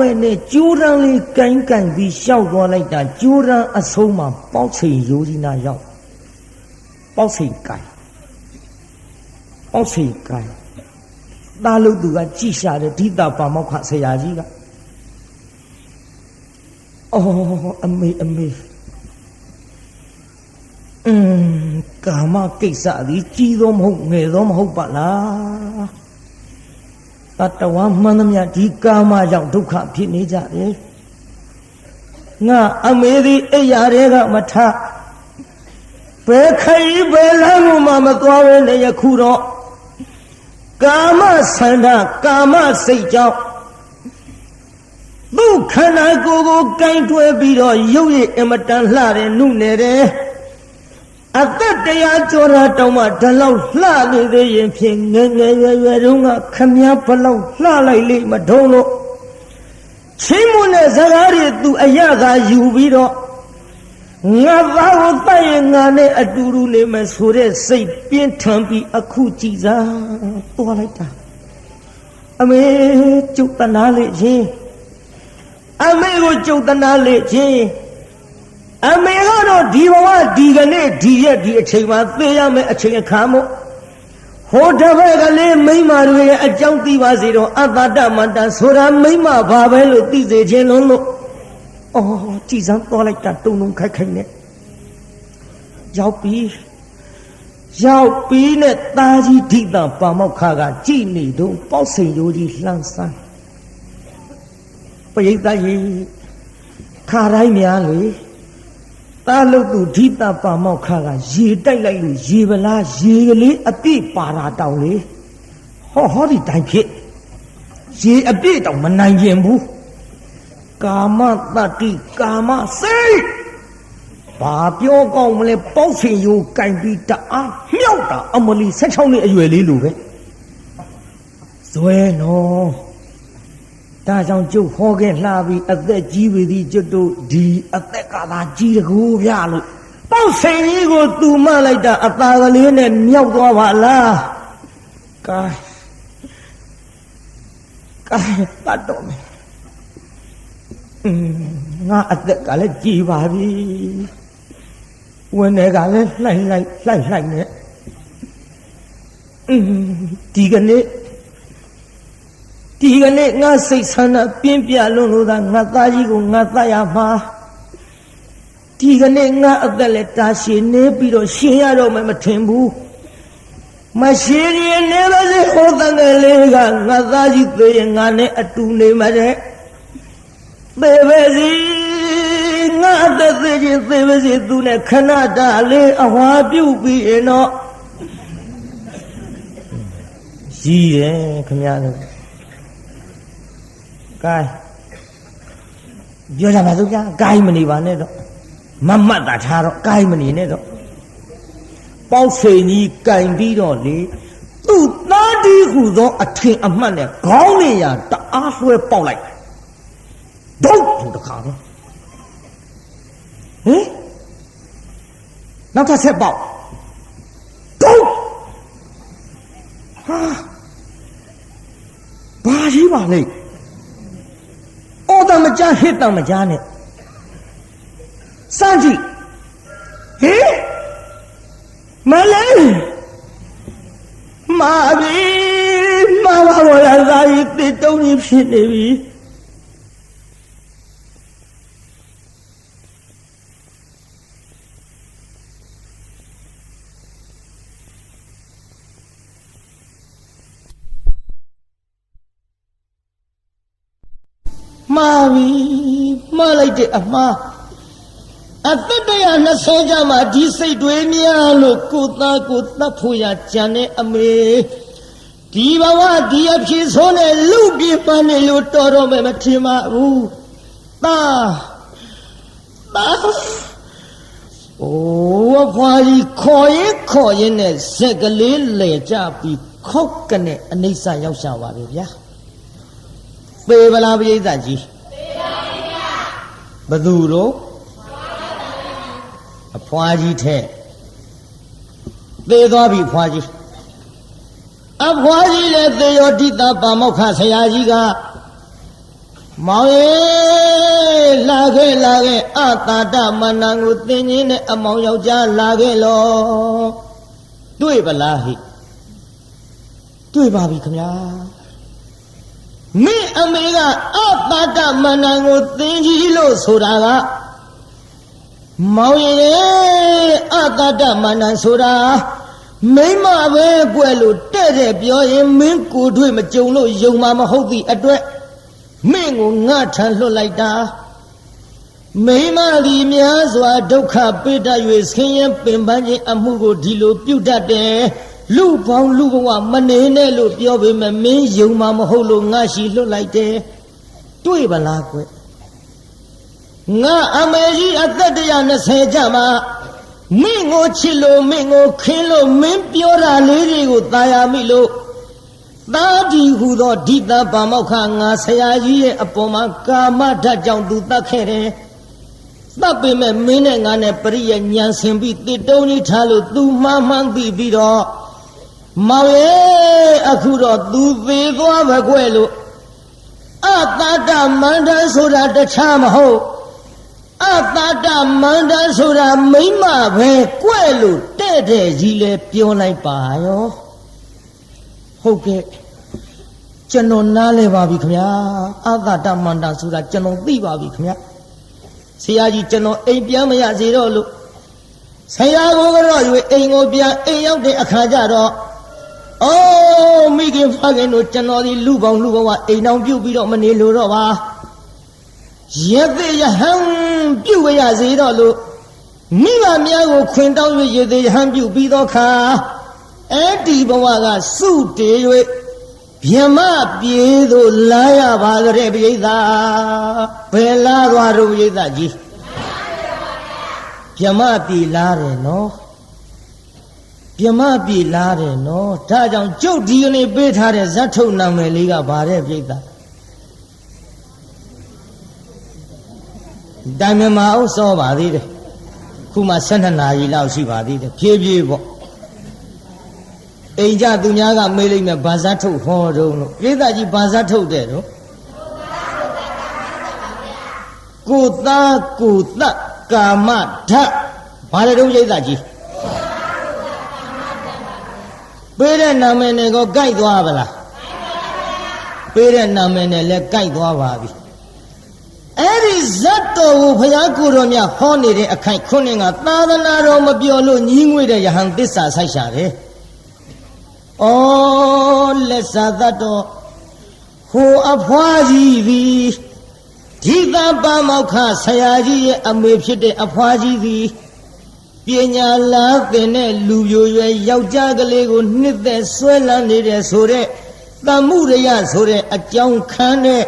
ယ်နဲ့ကျိုးတန်းလေးကိုင်းပြီးရှောက်သွားလိုက်တာကျိုးတန်းအဆုံးမှာပေါက်ချိန်ရိုးကြီးနာရောက်ပေါက်ချိန်ကိုင်းသားလို့သူကကြည်ရှာတယ်ဒိတာပါမောက္ခဆရာကြီးကအော်အမေကာမကိစ္စသည်ကြီးသောမဟုတ်ငယ်သောမဟုတ်ပါလားတတဝါမှန်သမျှဒီကာမကြောင့်ဒုက္ခဖြစ်နေကြတယ်ငါအမေသည်အိယာတွေကမထဘယ်ခရီးဘယ်လမ်းမှမသွားဘဲနဲ့ယခုတော့ကာမဆန္ဒကာမစိတ်ကြောင့်သူခန္ဓာကိုယ်ကိုကင်တွယ်ပြီးတော့ရုပ်ရည်အမတန်လှတယ်နုနယ်တယ်အသက်တရားကျော်တာတောင်မှဒီလောက်လှနေသေးရင်ဖြင့်ငယ်ရွယ်တုန်းကခမည်းဘလောက်လှလိုက်လိမ့်မထုံးလို့ချင်းမွန်းတဲ့စကားတွေသူအရသာယူပြီးတော့ငါသားကိုတတ်ရင်ငါနဲ့အတူတူနေမယ်ဆိုတဲ့စိတ်ပြင်းထန်ပြီးအခုကြည်စားသွားလိုက်တာအမေကျုပ်တနာလေချင်းအမေကိုကျုပ်တနာလေချင်းအမေကတော့ဒီဘဝဒီကနေ့ဒီရက်ဒီအချိန်မှာသိရမယ်အချိန်အခါမို့ဟိုတစ်ဘက်ကလေးမိမတွေရဲ့အကြောင်းသိပါစေတော့အတ္တတမတ္တဆိုတာမိမဘာပဲလို့သိစေခြင်းလုံးလို့အော်ကြည်စမ်းသွားလိုက်တာတုံခိုက်နဲ့ရောက်ပြီးနဲ့တာကြီးဓိတပါမောက္ခကကြည်နေတော့ပေါက်စိန်ရိုးကြီးလှမ်းဆန်းပရိသတ်ကြီးခါတိုင်းများလေတာလို့သူဓိတပါမောက္ခကရေတိုက်လိုက်လို့ရေပလားရေကလေးအပြည့်ပါတာတောင်လေဟောဒီတိုင်းဖြစ်ရေအပြည့်တောင်မနိုင်ကျင်ဘူးကာမတတ္တိကာမစိတ်ဘာပြောကောင်းမလဲပေါက်ရှင်ရိုးကင်ပြီးတအားမြောက်တာအမလီ16နှစ်အရွယ်လေးလိုပဲဇွဲနော်ဒါကြောင့်ကျုပ်ဟောခဲ့လှပြီးအသက်ကြီးပြီဒီကျွတ်တို့ဒီအသက်ကသာကြီးတကူဗျာလို့ပေါက်ရှင်ကြီးကိုသူမလိုက်တာအသာကလေးနဲ့မြောက်သွားပါလားကာတတ်တော့မယ်ငါအသက်ကလည်းကြည်ပါပြီဝင်တွေကလည်းလှိုက်နဲ့ဒီကနေ့ငါစိတ်ဆန္ဒပြင်းပြလွန်းလို့သာငါသားကြီးကိုငါသတ်ရမှာဒီကနေ့ငါအသက်လည်းတာရှည်နေပြီးတော့ရှင်ရတော့မှမထင်ဘူးမရှင်ရင်နေပါစေဟောတဲ့ငယ်လေးကငါသားကြီးသေရင်ငါနဲ့အတူနေမှာတဲ့သေပါစီငါအသက်သေခြင်းသေပါစီသူနဲ့ခဏတာလေးအဝါပြုတ်ပြီးရင်တော့ရှိတယ်ခင်ဗျားတို့ကဲပြောကြပါစို့ဗျာဂိုင်းမနေပါနဲ့တော့မမတ်တာထားတော့ဂိုင်းမနေနဲ့တော့ပေါက်စိန်ကြီးကင်ပြီးတော့လေသူ့သားဒီဟုသောအထင်အမှတ်နဲ့ခေါင်းနေရတအားလွှဲပေါက်လိုက်ဒုတ်တခါတော့ဟင်နောက်တစ်ဆက်ပေါက်ဒုတ်ဟာဘာကြီးပါလဲအော်တမကြဟစ်တမကြနဲ့စမ်းကြည့်ဟင်မလေးမာပြီမာပါဘောလားသာကြီးတိတုံးကြီးဖြစ်နေပြီ ပြီမှားလိုက်တဲ့အမှားအသက်120ကျမှဒီစိတ်တွေများလို့ကိုသားကိုတတ်ဖို့ရကြံတဲ့အမေဒီဘဝဒီအဖြစ်ဆိုးနဲ့လူပြပန်းနေလို့တော်တော့မယ်မထင်ပါဘူးသားအိုးဖွာကြီးခေါ်ရင်နဲ့စက်ကလေးလဲကြပြီးခောက်ကနဲ့အနိစ္စရောက်ရှာပါပဲဗျာပေဗလားပိဋကကြီးပေပါဗျာဘသူတို့အဖွာကြီးထဲသေသွားပြီဖွာကြီးအဖွာကြီးလည်းသေရောတိတပါမောက္ခဆရာကြီးကမောင်ရေလာခဲ့အတာတမန္တန်ကိုသင်ချင်းနဲ့အမောင်ယောက်ျားလာခဲ့လောတွေ့ပလားဟိတွေ့ပါပြီခင်ဗျာမင်းအမေကအတာတမန္တန်ကိုသင်ကြီးလို့ဆိုတာကမောင်ရေအတာတမန္တန်ဆိုတာမိမပဲကွယ်လို့တဲ့ပြောရင်မင်းကိုတွေ့မကြုံလို့ယုံမှာမဟုတ်သည့်အတွက်မင်းကိုငါထံလွတ်လိုက်တာမိမသည်များစွာဒုက္ခပေးတတ်၍ဆင်းရဲပင်ပန်းခြင်းအမှုကိုဒီလိုပြုတ်တတ်တယ်လူပေါင်းလူဘဝမနေနဲ့လို့ပြောပေမဲ့မင်းယုံမှာမဟုတ်လို့ငါရှိလွတ်လိုက်တယ်တွေ့ပါလားကွငါအမေကြီးအသက်120ကျမှမင်းကိုချစ်လို့မင်းကိုခင်းလို့မင်းပြောတာလေးတွေကိုသာယာမိလို့သာဒီဟူသောဓိတပါမောက္ခငါဆရာကြီးရဲ့အပေါ်မှာကာမဓာတ်ကြောင့်သူတတ်ခဲ့တယ်တတ်ပေမဲ့မင်းနဲ့ငါနဲ့ပရိယဉာဏ်ဆင်ပြီးတိတုံးကြီးထားလို့သူမှန်သိပြီးတော့မောင်ရဲ့အခုတော့သူသေးသွားပဲကွယ်လို့အတာတမန္တန်ဆိုတာတခြားမဟုတ်အတာတမန္တန်ဆိုတာမိမပဲကွယ်လို့တဲ့ကြီးလဲပြောလိုက်ပါရောဟုတ်ကဲ့ကျွန်တော်နားလဲပါပြီခင်ဗျာအတာတမန္တန်ဆိုတာကျွန်တော်သိပါပြီခင်ဗျာဆရာကြီးကျွန်တော်အိမ်ပြန်မရစေတော့လို့ဆရာကိုကတော့ရွေအိမ်ကိုပြန်အိမ်ရောက်တဲ့အခါကျတော့အိုးမိခင်ဖခင်တို့ကျွန်တော်ဒီလူပေါင်းလူဘဝအိမ်အောင်ပြုတ်ပြီးတော့မနေလို့တော့ပါရသေးရဟန်းပြုတ်ရစေတော့လို့မိဘများကိုခွင်တောင်း၍ရသေးရဟန်းပြုတ်ပြီးတော့ခါအဲ့ဒီဘဝကစုတေ၍ဗျမပြေသို့လာရပါကြတဲ့ပိဋကဘယ်လာသွားတော့ပိဋကကြီးဗျမပြေလာတယ်နော်ဗျမပြေလာတယ်နော်ဒါကြောင့်ကျုပ်ဒီကနေ့ပေးထားတဲ့ဇတ်ထုတ်နာမည်လေးကဗါတဲ့ပိဋကတိုင်မအောင်စောပါသေးတယ်ခုမှ12နာရီလောက်ရှိပါသေးတယ်ဖြည်းဖြည်းပေါ့အိမ်ကြသူများကမေးလိုက်မယ်ဘာဇတ်ထုတ်ဟောတုံးလို့ပိဋကကြီးဘာဇတ်ထုတ်တဲ့တော့ကိုသားကိုသတ်ကာမဓာတ်ဘာလဲတုံးပိဋကကြီးပေးတဲ့နာမည်နဲ့ကိုကြိုက်သွားပါလားပေးတဲ့နာမည်နဲ့လည်းကြိုက်သွားပါပြီအဲ့ဒီဇတ်တော်ကိုဘုရားကိုယ်တော်မြတ်ဟောနေတဲ့အခိုက်ခုနှစ်ကသာသနာတော်မပြောလို့ညီးငွေတဲ့ယဟန်သစ္စာဆိုင်ရှာတယ်ဩလက်စာသတ်တော်ဟိုအဖွားကြီးသည်ဒီသာပါမောက္ခဆရာကြီးရဲ့အမေဖြစ်တဲ့အဖွားကြီးသည်ပညာလာသင်တဲ့လူပြိုရွယ်ယောက်ျားကလေးကိုနှစ်သက်ဆွဲလန်းနေတဲ့ဆိုတဲ့သမှုရယဆိုတဲ့အကြောင်းခံတဲ့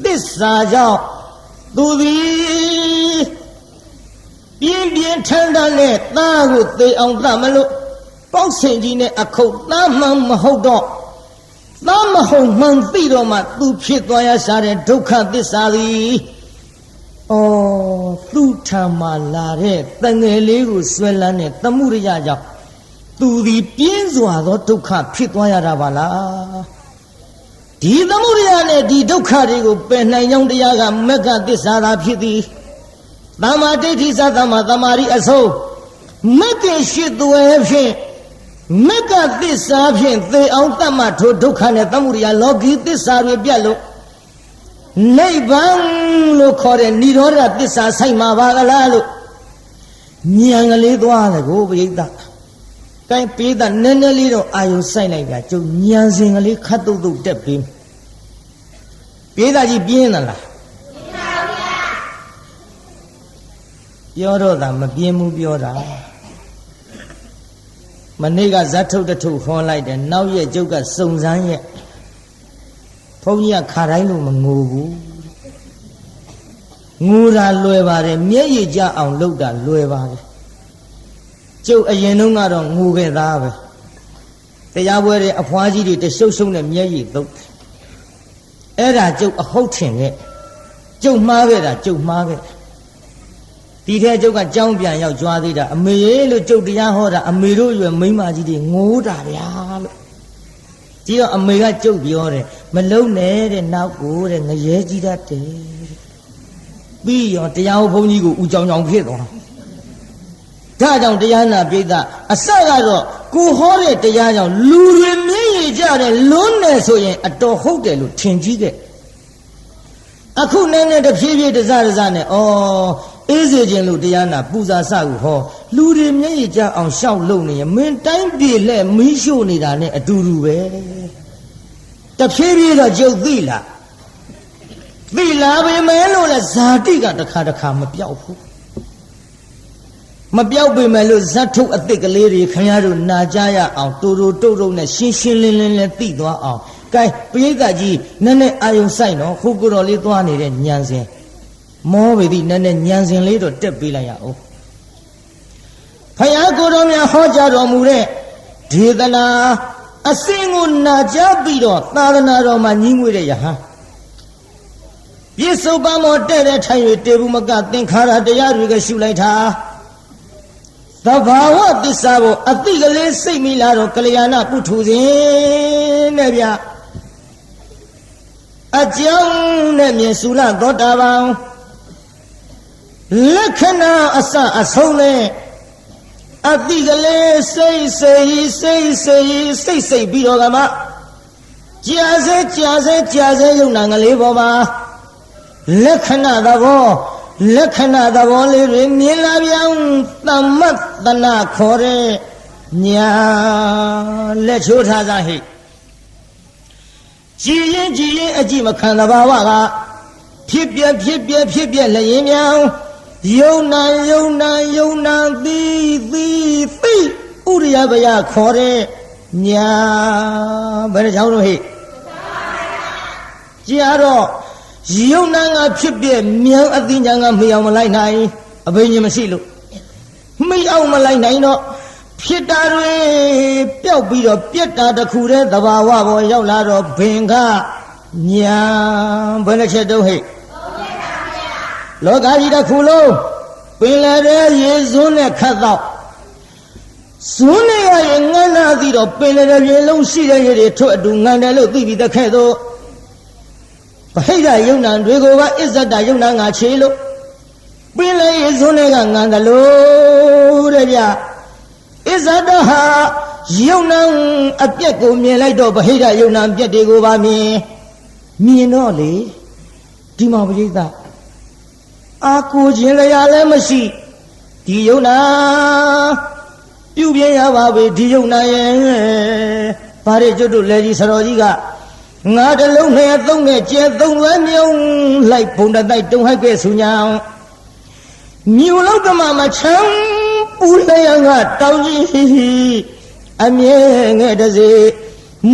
သစ္စာကြောင့်သူသည်ပြင်းပြင်းထန်ထန်နဲ့သားကိုသေအောင်သတ်မလို့ပေါက်ဆင်ကြီးနဲ့အခုတ်သားမှန်မဟုတ်တော့သားမဟုတ်မှန်သိတော့မှသူဖြစ်သွားရရှာတဲ့ဒုက္ခသစ္စာသည်သူ့ထံမှာလာတဲ့တငယ်လေးကိုဆွဲလန်းတဲ့သမှုရယကြောင့်သူသည်ပြင်းစွာသောဒုက္ခဖြစ်သွားရတာပါလားဒီသမှုရယနဲ့ဒီဒုက္ခတွေကိုပယ်နိုင်ကြောင်းတရားကမက္ခသစ္စာသာဖြစ်သည်သမ္မာဒိဋ္ဌိသသမ္မာသမာဓိအဆုံးမက္ခရှိသွဲဖြင့်မက္ခသစ္စာဖြင့်သေအောင်တတ်မှထိုဒုက္ခနဲ့သမှုရယလောကီသစ္စာတွေပြတ်လို့နိဗ္ဗာန်လို့ခေါ်တဲ့និရောဓသစ္စာဆိုင်မှာပါကလားလို့ဉာဏ်ကလေးသွားတယ်ကိုပိဋကကိုင်းပိဋကနည်းနည်းလေးတော့အာယုစိုက်လိုက်တာကျုပ်ဉာဏ်စဉ်ကလေးခတ်တုတ်တုတ်တက်ပြီးပိဋကကြီးပြင်းသလား ပြောတော့တာမပြင်းဘူးပြောတာမနေ့ကဇတ်ထုတ်တထုတ်ခေါ်လိုက်တယ်နောက်ရက်ကျုပ်ကစုံစမ်းရဲ့ဘုန်းကြီးကခါတိုင်းလို့မငိုဘူးငိုတာလွယ်ပါတယ်မျက်ရည်ကျအောင်လုပ်တာလွယ်ပါတယ်ကျုပ်အရင်တုန်းကတော့ငိုခဲ့သားပဲတရားပွဲတွေအဖွားကြီးတွေတရှုပ်ရှုပ်နဲ့မျက်ရည်သုတ်အဲ့ဒါကျုပ်အဟုတ်ထင်ခဲ့ကျုပ်မှားခဲ့တာကျုပ်မှားခဲ့ဒီထဲကျုပ်ကကြောင်းပြန်ရောက်ကြွားသေးတာအမေရေလို့ကျုပ်တရားဟောတာအမေတို့ရွယ်မိန်းမကြီးတွေငိုတာဗျာလို့ဒီတော့အမေကကျုပ်ပြောတယ်မလုံးနဲ့တဲ့နောက်ကိုတဲ့ငရဲကြီးတတ်တယ်ပြီးရောတရားဟောဘုန်းကြီးကိုဦးကြောင်ကြောင်ဖြစ်သွားဒါကြောင့်တရားနာပိဋကအစကတော့ကိုဟောတဲ့တရားကြောင့်လူတွေမျက်ရည်ကျတယ်လွန်းနေဆိုရင်အတော်ဟုတ်တယ်လို့ထင်ကြီးခဲ့အခုနည်းနည်းတဖြည်းဖြည်းတစတစနဲ့အေးစေခြင်းလို့တရားနာပူဇာစကိုဟောလူတွေမျက်ရည်ကျအောင်ရှောက်လုပ်နေရင်မင်းတိုင်းပြည်လက်မီးရှို့နေတာနဲ့အတူတူပဲတဖြည်းဖြည်းတော့ကျုပ်သိလားသိလားပဲမဲလို့လဲဇာတိကတစ်ခါမပြောက်ဘူးမပြောက်ပေမဲ့လို့ဇတ်ထုတ်အစ်စ်ကလေးတွေခင်ဗျားတို့နာကြရအောင်တူတူတုတ်တုတ်နဲ့ရှင်းရှင်းလင်းလင်းနဲ့သိသွားအောင်ကဲပရိသတ်ကြီးနည်းနည်းအာယုံဆိုင်တော့ခုကိုတော်လေးသွားနေတဲ့ညံစင်မောပေသည်နည်းနည်းညံစင်လေးတော့တက်ပေးလိုက်ရအောင်ဖယားကိုတော်များဟောကြားတော်မူတဲ့ဒေသနာအစင်ကိုနာကြားပြီးတော့သာသနာတော်မှာညီးငွေတဲ့ယဟန်ပြစ္ဆုတ်ပမောတဲ့တဲ့ထိုင်၍တေဘူးမကသင်္ခါရတရားတွေကရှုလိုက်တာသဘာဝသစ္စာကိုအတိကလေးစိတ်မိလာတော့ကလျာဏပုထုဇဉ်တဲ့ဗျအကြောင်းနဲ့မြင်စုလသောတာပန်လက္ခဏာအစအဆုံးနဲ့အတိကလေးစိတ်ပြီးတော့ကမှကြာစေယုံနာငလေးပေါ်မှာလက္ခဏာသဘောလေးတွေမြင်လာပြောင်းသမ္မတနာခေါ်တဲ့ညာလက်ချိုးထားစားဟိကြည်ရင်အကြည့်မခံသဘာဝကဖြစ်ပြလက်ရင်မြောင်ယုံနာသီဥရိယဘယခေါ်တဲ့ညာဘယ်ကြောင့်လို့ဟိကြာတော့ယုံနာကဖြစ်ပြမြောင်အသိဉာဏ်ကမအောင်မလိုက်နိုင်အဘိညာဉ်မရှိလို့မအောင်မလိုက်နိုင်တော့ဖြစ်တာတွေပျောက်ပြီးတော့ပြက်တာတစ်ခုတည်းသဘာဝပေါ်ရောက်လာတော့ဘင်ကညာဘယ်နှချက်တုံးဟိလောကကြီးတစ်ခုလုံးပင်လယ်ထဲရေစွန်းနဲ့ခတ်တော့ဇွန်းနဲ့ရငန်းလာပြီးတော့ပင်လယ်ထဲလုံးရှိတဲ့ရေတွေထွက်အတူငန်းတယ်လို့သိပြီးတခဲ့တော့ဗဟိတယုံနာတွေကိုကအစ္ဆဒယုံနာငါချေလို့ပင်လေရေစွန်းတွေကငန်းတယ်လို့တဲ့ဗျအစ္ဆဒဟာယုံနာအပြက်ကိုမြင်လိုက်တော့ဗဟိတယုံနာအပြက်တွေကိုပါမြင်တော့လေဒီမှာပရိသတ်အာကိုခြင်းလျာလည်းမရှိဒီယုံနာပြုပြင်းရပါပဲဒီယုံနာရဲ့ဘာတွေကျွတ်တို့လဲကြီးဆတော်ကြီးကငါတလုံးနဲ့သုံးနဲ့ကျဲသုံးဝဲမြုံလိုက်ဘုံတတိုက်တုံဟိုက်ခဲ့ဆူညာမြူလောက်တမမချမ်းပူလျံကတောင်းကြီးအမြဲငဲ့တစေ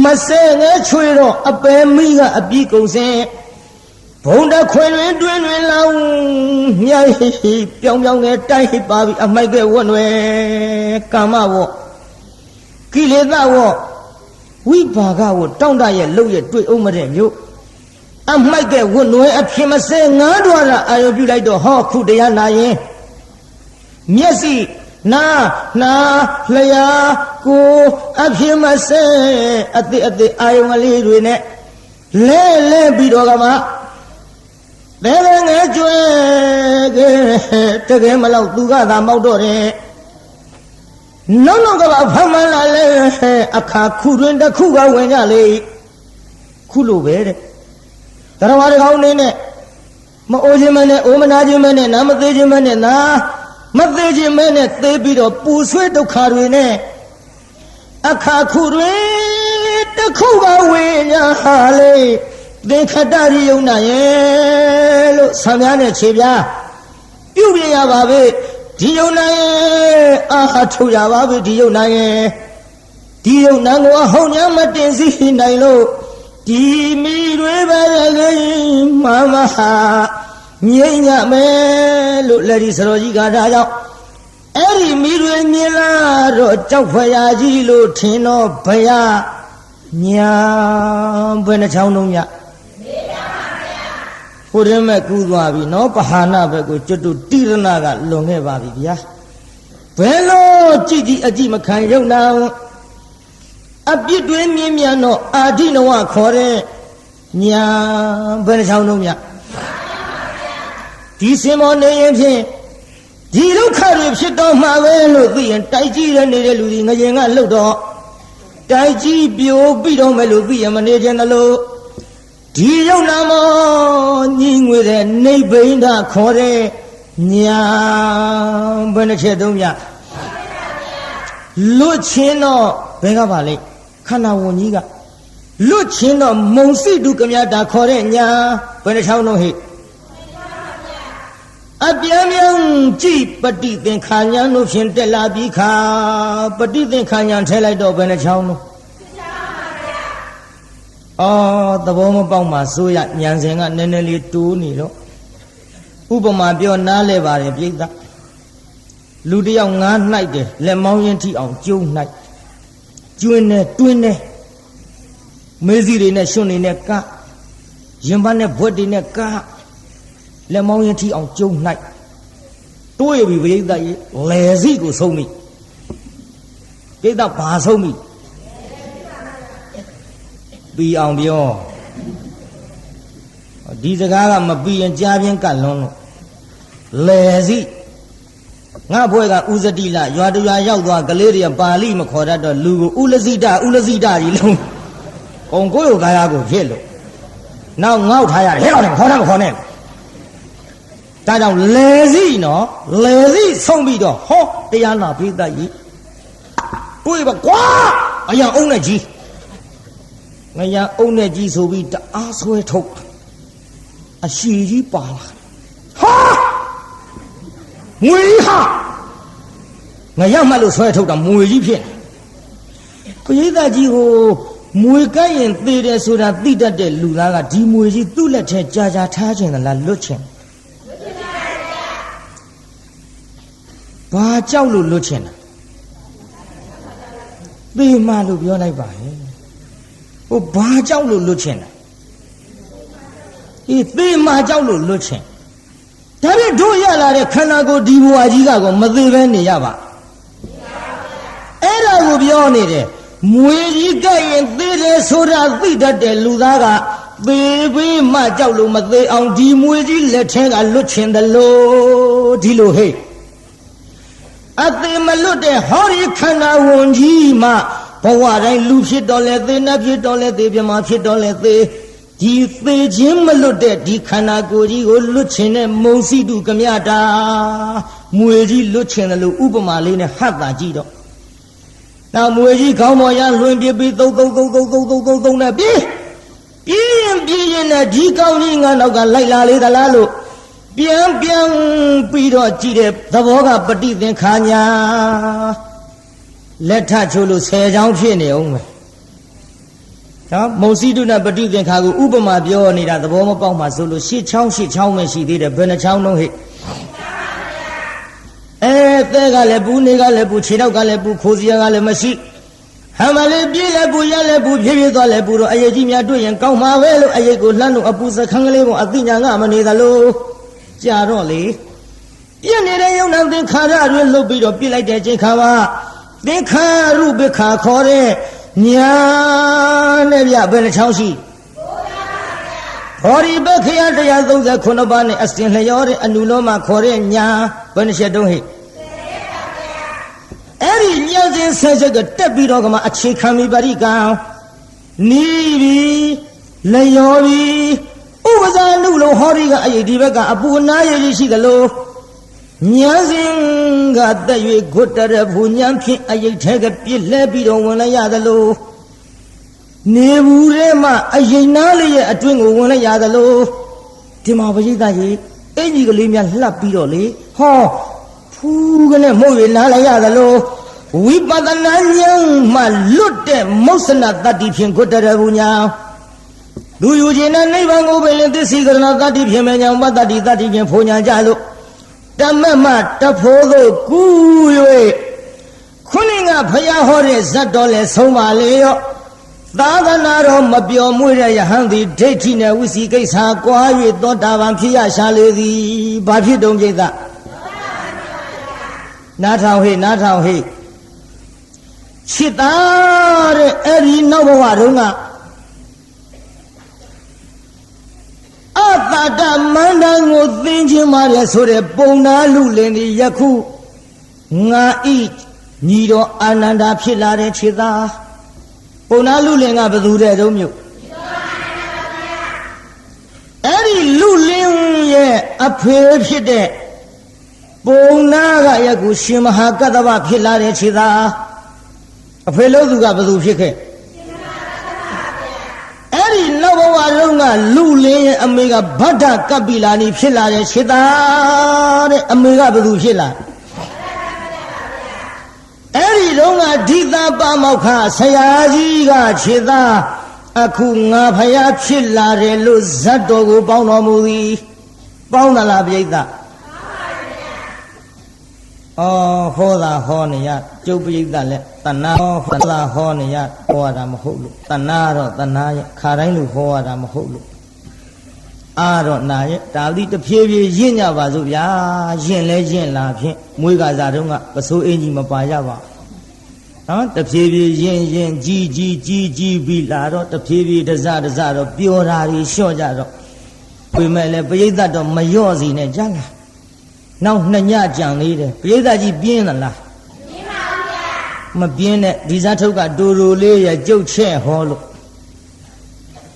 မဆဲငဲချွေတော့အပယ်မိကအပြည့်ကုန်စင်ဘုံတခွင်တွင်လောင်မြိုက်ပြောင်းငယ်တိုက်ပါပြီအမိုက်ကဝတ်နွယ်ကာမဝတ်ကိလေသာဝတ်ဝိပါကဝတ်တောင့်တရဲ့လှုပ်ရဲ့တွေ့အောင်မတဲ့မျိုးအမိုက်ကဝတ်နွယ်အဖြစ်မစဲငါးတော်လာအာရုံပြုလိုက်တော့ဟောခုတရားနာရင်မျက်စိနာလျာကိုအဖြစ်မစဲအတိအာယုံလေးတွေနဲ့လဲပြီးတော့ကမှဘယ်လည်းငဲကျွဲတကယ်မလို့သူကသာမောက်တော့တယ်နောက်ကဖမ်းမလာလဲအခါခုတွင်တစ်ခုကဝင်ကြလေခုလိုပဲတဲ့တရားဝါဒကောင်းနေနဲ့မအိုးခြင်းမနဲ့အိုးမနာခြင်းမနဲ့နာမသေးခြင်းမနဲ့နာမသေးခြင်းမနဲ့သေပြီးတော့ပူဆွေးဒုက္ခတွေနဲ့အခါခုတွင်တစ်ခုကဝင်ကြလေသင်္ခတ္တရိယုံနာရဲ့လို့ဆံများနဲ့ခြေပြားပြုပြရပါပဲ ဒီယုံနာရဲ့အာထုတ်ရပါပြီဒီယုံနာရဲ့ဒီယုံနာကိုအဟောင်းညာမတင်စီနိုင်လို့ဒီမိတွေပဲလေမမဟာငြိမ့်ရမယ်လို့လက်ဒီစတော်ကြီးကဒါကြောင့်အဲ့ဒီမိတွေမြင်လာတော့ကြောက်ဖွယ်ရာကြီးလို့ထင်တော့ဘုရားညာဘယ်နှချောင်းလုံးမြဟိုတည်းမဲ့ကူးသွားပြီနော်ပဟာနာဘက်ကိုကျွတ်တူတိရဏကလွန်ခဲ့ပါပြီဗျာဘယ်လိုကြည်ကြည်အကြည့်မခံရုံနာအပြစ်တွေမြင်မြန်တော့အာဓိနဝခေါ်တဲ့ညာဘယ်နှချောင်းလုံးမြဒီစင်မောနေရင်ဖြင့်ဒီဒုက္ခတွေဖြစ်တော့မှာပဲလို့သိရင်တိုက်ကြည့်ရနေတဲ့လူတွေငရင်ကလှုပ်တော့တိုက်ကြည့်ပြိုပြီးတော့မယ်လို့သိရင်မနေခြင်းလို့ဒီယုံနာမောညီငွေတဲ့နေဗိန္ဒခေါ်တဲ့ညာဘယ်နှချက်သုံးမြလွတ်ချင်းတော့ဘယ်ကပါလဲခန္ဓာဝန်ကြီးကလွတ်ချင်းတော့မုံစိတုကမြတာခေါ်တဲ့ညာဘယ်နှချောင်းလုံးဟိအပြင်းပြင်းကြည်ပฏิသင်္ခါညာတို့ဖြင့်တက်လာပြီးခါပฏิသင်္ခါညာထဲလိုက်တော့ဘယ်နှချောင်းလုံးသဘောမပေါက်မှဆိုရဉာဏ်စဉ်ကနည်းနည်းလေးတိုးနေတော့ဥပမာပြောနားလဲပါတယ်ပြိဿလူတယောက်ငားနှိုက်တယ်လက်မောင်းရင်ထိအောင်ကျုံနှိုက်ကျွင်းနဲ့တွင်းနဲ့မေးစီတွေနဲ့ရွှွန်တွေနဲ့ကရင်ပတ်နဲ့ဘွက်တွေနဲ့ကလက်မောင်းရင်ထိအောင်ကျုံနှိုက်တွေးပြီပြိဿရေလယ်စီကိုဆုံးမိပြိဿဘာဆုံးမိပြီးအောင်ပြောဒီစကားကမပြီးရင်ကြားပြင်းကတ်လွန်းလို့လေစီငါဘွဲကဥဇတိလရွာတရွာရောက်သွားကလေးတွေပါဠိမခေါ်တတ်တော့လူကိုဥလစိတကြီးလုံးကုံကိုယ်ကိုကာယကိုဖြစ်လို့နောက်ငေါက်ထားရတယ်ဟဲ့ခေါ်တယ်ခေါ်တယ်ဒါကြောင့်လေစီနော်လေစီဆုံးပြီးတော့ဟောတရားနာပိသကြီးတွေးပါကွာအရာအုံးနဲ့ကြီးငရအုံနဲ့ကြီးဆိုပြီးတအားဆွဲထုတ်အရှိကြီးပါလာဟာငွေကြီးဟာငရမှတ်လို့ဆွဲထုတ်တာမွေကြီးဖြစ်ပရိသတ်ကြီးကိုမွေကပ်ရင်သေတယ်ဆိုတာသိတတ်တဲ့လူသားကဒီမွေကြီးသူ့လက်ထဲကြာကြာထားခြင်းလားလွတ်ခြင်းဘာကြောက်လို့လွတ်ခြင်းလဲသေမှလို့ပြောလိုက်ပါဟဲ့ဟိုဘာကြောက်လို့လွတ်ချင်လဲသေမှကြောက်လို့လွတ်ချင်ဒါဖြင့်တို့ရလာတဲ့ခန္ဓာကိုယ်ဒီဘဝကြီးကကောမသေးပဲနေရပါအဲ့ဒါကိုပြောနေတယ်မွေကြီးကရင်သေတယ်ဆိုတာသိတတ်တဲ့လူသားကသေပြီးမှကြောက်လို့မသေးအောင်ဒီမွေကြီးလက်ထဲကလွတ်ချင်တယ်လို့ဒီလိုဟဲ့အသေးမလွတ်တဲ့ဟောဒီခန္ဓာဝန်ကြီးမှဘဝတိုင်းလူဖြစ်တော့လဲသေနတ်ဖြစ်တော့လဲသေပြမဖြစ်တော့လဲသေဒီသေခြင်းမလွတ်တဲ့ဒီခန္ဓာကိုယ်ကြီးကိုလွတ်ချင်တဲ့မုံစီတုကမြတာမွေကြီးလွတ်ချင်တယ်လို့ဥပမာလေးနဲ့ဟတ်တာကြည့်တော့နောက်မွေကြီးခေါင်းပေါ်ရလွင်ပြပြီးသုံးနဲ့ပြေးရင်နဲ့ဒီကောင်းကြီးငါနောက်ကလိုက်လာလေသလားလို့ပြန်ပြီးတော့ကြည့်တဲ့သဘောကပฏิသင်္ခါညာလက်ထချိုးလို့10ချောင်းဖြစ်နေအောင်မယ်နော်မုံစီတုနဲ့ပฏิသင်္ခါကိုဥပမာပြောနေတာသဘောမပေါက်မှဆိုလို့8ချောင်းပဲရှိသေးတယ်ဘယ်နှချောင်းလုံးဟဲ့သဲကလည်းပူနေကလည်းပူခြေထောက်ကလည်းပူခိုးစရာကလည်းမရှိဟမ်းမလေးပြေးလည်းပူရလည်းပူဖြည်းဖြည်းသွားလည်းပူတော့အရေးကြီးများတွေ့ရင်ကောင်းမှာပဲလို့အရေးကိုလှမ်းလို့အပူစခန်းကလေးပေါ်အသိညာကမနေသလိုကြာတော့လေပြည့်နေတဲ့ယုံနာသင်္ခါရတွေလှုပ်ပြီးတော့ပြစ်လိုက်တဲ့ချိန်ခါပါသင်္ခါရုပ္ပခါခေါ်တဲ့ညာနဲ့ပြဘယ်နှချောင်းရှိဘောဓိပက္ခယ139ပါးနဲ့အစဉ်လျောတဲ့အနုလောမခေါ်တဲ့ညာဘယ်နှချက်တုံးဟိအဲ့ဒီညာစဉ်ဆက်ချက်ကတက်ပြီးတော့ကမှအခြေခံမိပါရိကံနီးပြီးလျောပြီးဥပဇာနုလုံးဟောဒီကအရေးဒီဘက်ကအပူနာရည်ရှိသလိုညာစဉ်ကတက်၍ဂုတရဘူညာဖြင့်အရေးထဲကပြစ်လဲပြီးတော့ဝင်လိုက်ရသလိုနေဘူးထဲမှာအရင်နာလေးရဲ့အတွင်းကိုဝင်လိုက်ရသလိုဒီမှာပရိသတ်ကြီးအင်ကြီးကလေးများလှပ်ပြီးတော့လေဟောဖ ဖူးကနေမှု၍နားလိုက်ရတယ်လို့ဝိပဿနာဉာဏ်မှလွတ်တဲ့မောက္ခဏတတ္တိဖြင့်ကိုတရဘူးညာသူယူခြင်းနဲ့နိဗ္ဗာန်ကိုပဲလင်းသစ္စေကရဏတတ္တိဖြင့်မညာမတ္တတ္တိတတ္တိဖြင့်ဖွညာကြလို့တမတ်မှတဖိုးသို့ကူ၍ခုနကဖယားဟောတဲ့ဇတ်တော်လဲဆုံးပါလေရောသာသနာတော်မပြောမွေ့တဲ့ယဟန်သည်ဒိဋ္ဌိနဲ့ဝိစီကိစ္စကွာ၍သောတာပန်ဖြစ်ရရှာလေသည်ဘာဖြစ်တုံးပြိဿနားထောင်ဟိနားထောင်ဟိချစ်သားတဲ့အဲ့ဒီနောက်ဘဝတုန်းကအတ္တမန္တန်ကိုသင်ခြင်းမာတယ်ဆိုတဲ့ပုံနာလူလင်ဒီယခုငါဤညီတော်အာနန္ဒာဖြစ်လာတဲ့ချစ်သားပုံနာလူလင်ကဘယ်သူတဲ့တုံးမြို့အဲ့ဒီလူလင်ရဲ့အဖေဖြစ်တဲ့ပုံနာကယခုရှင်မဟာကတ္တဗဖြစ်လာတဲ့ချစ်သားအဖေလို့သူကဘယ်သူဖြစ်ခဲ့အဲ့ဒီနောက်ဘဝလုံးကလူလင်းရဲ့အမေကဗဒ္ဒကပ္ပိလာနီဖြစ်လာတဲ့ခြေသားတဲ့အမေကဘယ်သူဖြစ်လာအဲ့ဒီတော့ကဓိတာပမောက္ခဆရာကြီးကခြေသားအခုငါဖယားဖြစ်လာတယ်လို့ဇတ်တော်ကိုပေါင်းတော်မူသည်ပေါင်းသလားပြိဿဟောတာဟောနေရကျုပ်ပိဋကလည်းတဏှာဟောတာဟောနေရဟောရတာမဟုတ်လို့တဏှာတော့တဏှာရဲ့ခါတိုင်းလို့ဟောရတာမဟုတ်လို့အာတော့နာရဲ့ဒါတိတဖြည်းဖြည်းရင့်ကြပါစို့ဗျာရင့်လဲရင့်လာဖြင့်မွေးကစားတုန်းကပစိုးအင်းကြီးမပါရပါနော်တဖြည်းဖြည်းရင့်ကြီးပြီးလာတော့တဖြည်းဖြည်းတစတော့ပျော်တာတွေလျှော့ကြတော့ပြိမဲ့လဲပရိသတ်တော့မလျော့စီနဲ့ကြလားနောက်နှစ်ညကြံသေးတယ်ပရိသတ်ကြီးပြင်းသလားပြင်းပါဗျာမပြင်းနဲ့ဒီစားထုတ်ကတူတူလေးရကြုတ်ချဲ့ဟောလို့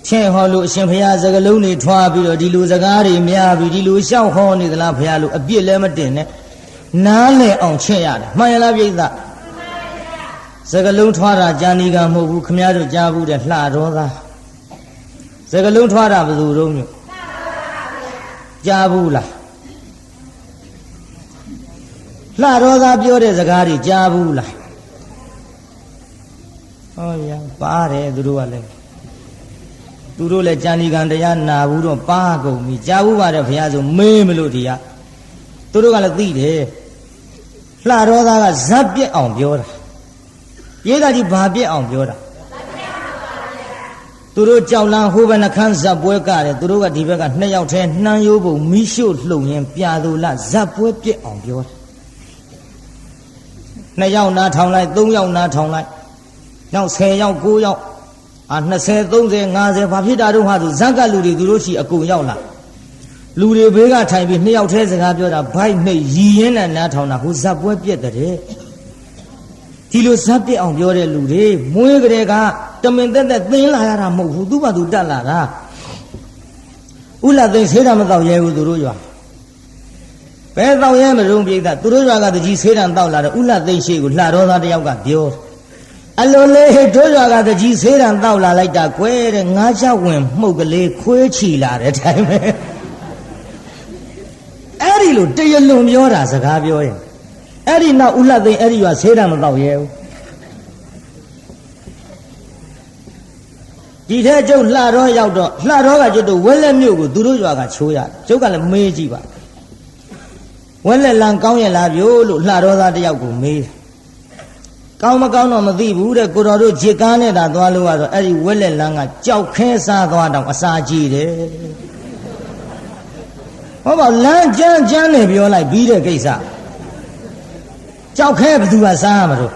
အရှင်ဘုရားစကလုံးတွေထွားပြီးတော့ဒီလိုစကားတွေများပြီးဒီလိုရှောက်ဟောနေသလားဘုရားလို့အပြစ်လည်းမတင်နဲ့နားလေအောင်ချဲ့ရတယ်မှန်ရလားပြိဿစကလုံးထွားတာကြာနေကမဟုတ်ဘူးခမည်းတော်ကြားဘူးတဲ့လှတော်သားစကလုံးထွားတာဘယ်သူတော့မျိုးကြားဘူးလားလှတော်သားပြောတဲ့စကားတွေကြားဘူးလားဟောရပါတယ်သူတို့ကလည်းသူတို့လည်းကြံဒီကံတရားနာဘူးတော့ပါကုန်ပြီကြားဘူးပါတယ်ဘုရားဆိုမေးမလို့ဒီကသူတို့ကလည်းသိတယ်လှတော်သားကဇက်ပြက်အောင်ပြောတာရေးတာကြီးဘာပြက်အောင်ပြောတာသူတို့ကြောက်လန်းဟိုဘက်နှခမ်းဇက်ပွဲကတယ်သူတို့ကဒီဘက်ကနှစ်ယောက်တည်းနှမ်းရိုးပုံမီးရှို့လှုပ်ရင်ပြာသူလားဇက်ပွဲပြက်အောင်ပြောတာ2ယောက်နားထောင်လိုက်3ယောက်နားထောင်လိုက်နောက်10ယောက်9ယောက်20 30 50ဘာဖြစ်တာတော့ဟာသူဇက်ကလူတွေသူတို့ရှိအကုန်ရောက်လာလူတွေဘေးကထိုင်ပြီး2ယောက်တည်းစကားပြောတာဘိုက်နှိပ်ရည်ရင်းနဲ့နားထောင်တာဟိုဇက်ပွဲပြက်တဲ့ဒီလိုဇက်ပြက်အောင်ပြောတဲ့လူတွေမွေးကလေးကတမင်သက်သက်သင်းလာရတာမဟုတ်ဘူးသူ့ဘာသူတက်လာတာဥလသိန်းဆေးတာမတော့ရဲဘူးသူတို့ရွာဘယ်တော့ရဲမလုံးပြိဿသူတို့ရွာကတကြီးဆေးတံတောက်လာတော့ဥလသိန်းရှိကိုလှတော်သားတယောက်ကပြောအလိုလေးတို့ရွာကတကြီးဆေးတံတောက်လာလိုက်တာကွယ်တဲ့ငါးချဝင်မှုတ်ကလေးခွေးချီလာတဲ့တိုင်းပဲအဲ့ဒီလိုတရလွန်ပြောတာစကားပြောရင်အဲ့ဒီနောက်ဥလသိန်းအဲ့ဒီရွာဆေးတံမတောက်ရဲဘူးဒီထဲကျုပ်လှတော်ရောက်တော့လှတော်ကကျုပ်တို့ဝဲလက်မြို့ကိုသူတို့ရွာကချိုးရတယ်ကျုပ်ကလည်းမေးကြည့်ပါဝဲလက်လံကောင်းရလားပြို့လို့လှတော်သားတယောက်ကိုမေးကောင်းမကောင်းတော့မသိဘူးတဲ့ကိုတော်တို့ဂျစ်ကားနဲ့သာသွားလို့ရတော့အဲ့ဒီဝဲလက်လံကကြောက်ခဲစားသွားတော့အစာကြီးတယ်ဟောပါလမ်းကျန်းနဲ့ပြောလိုက်ပြီးတဲ့ကိစ္စကြောက်ခဲဘယ်သူကစားရမလို့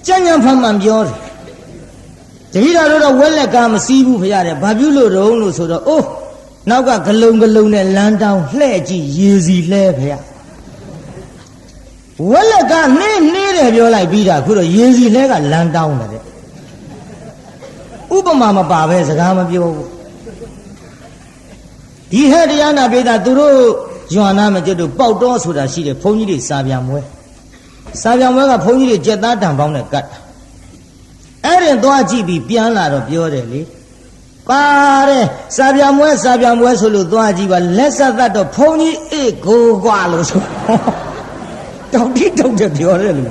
ကြံ့ဖန်မှန်ပြောတယ်တတိတော်တို့ဝက်လက်ကားမစီးဘူးဖရတဲ့ဘာပြုလို့တော့လို့ဆိုတော့အိုးနောက်ကဂလုံနဲ့လမ်းတောင်းလှဲ့ကြည့်ရေစီလှဲဖရဝက်လက်ကနှင်းတယ်ပြောလိုက်ပြီးတာခုတော့ရေစီလှဲကလမ်းတောင်းတယ်တဲ့ဥပမာမပါပဲစကားမပြောဘူးဒီဟဲ့တရားနာပိတာသူတို့ယွာနာမကျွတ်တို့ပေါက်တော်ဆိုတာရှိတယ်ဘုန်းကြီးတွေစာပြန်ပွဲကဘုန်းကြီးတွေကြက်သားတံပေါင်းနဲ့ကတ်အဲ့ဒီသွားကြည့်ပြီးပြန်လာတော့ပြောတယ်လေ ပါတယ်စာပြမွဲဆိုလို့သွားကြည့်ပါလက်ဆက်သက်တော့ဘုန်းကြီးအေးကိုကွာလို့ဆိုတောက်တိတောက်တဲ့ပြောတယ်လို့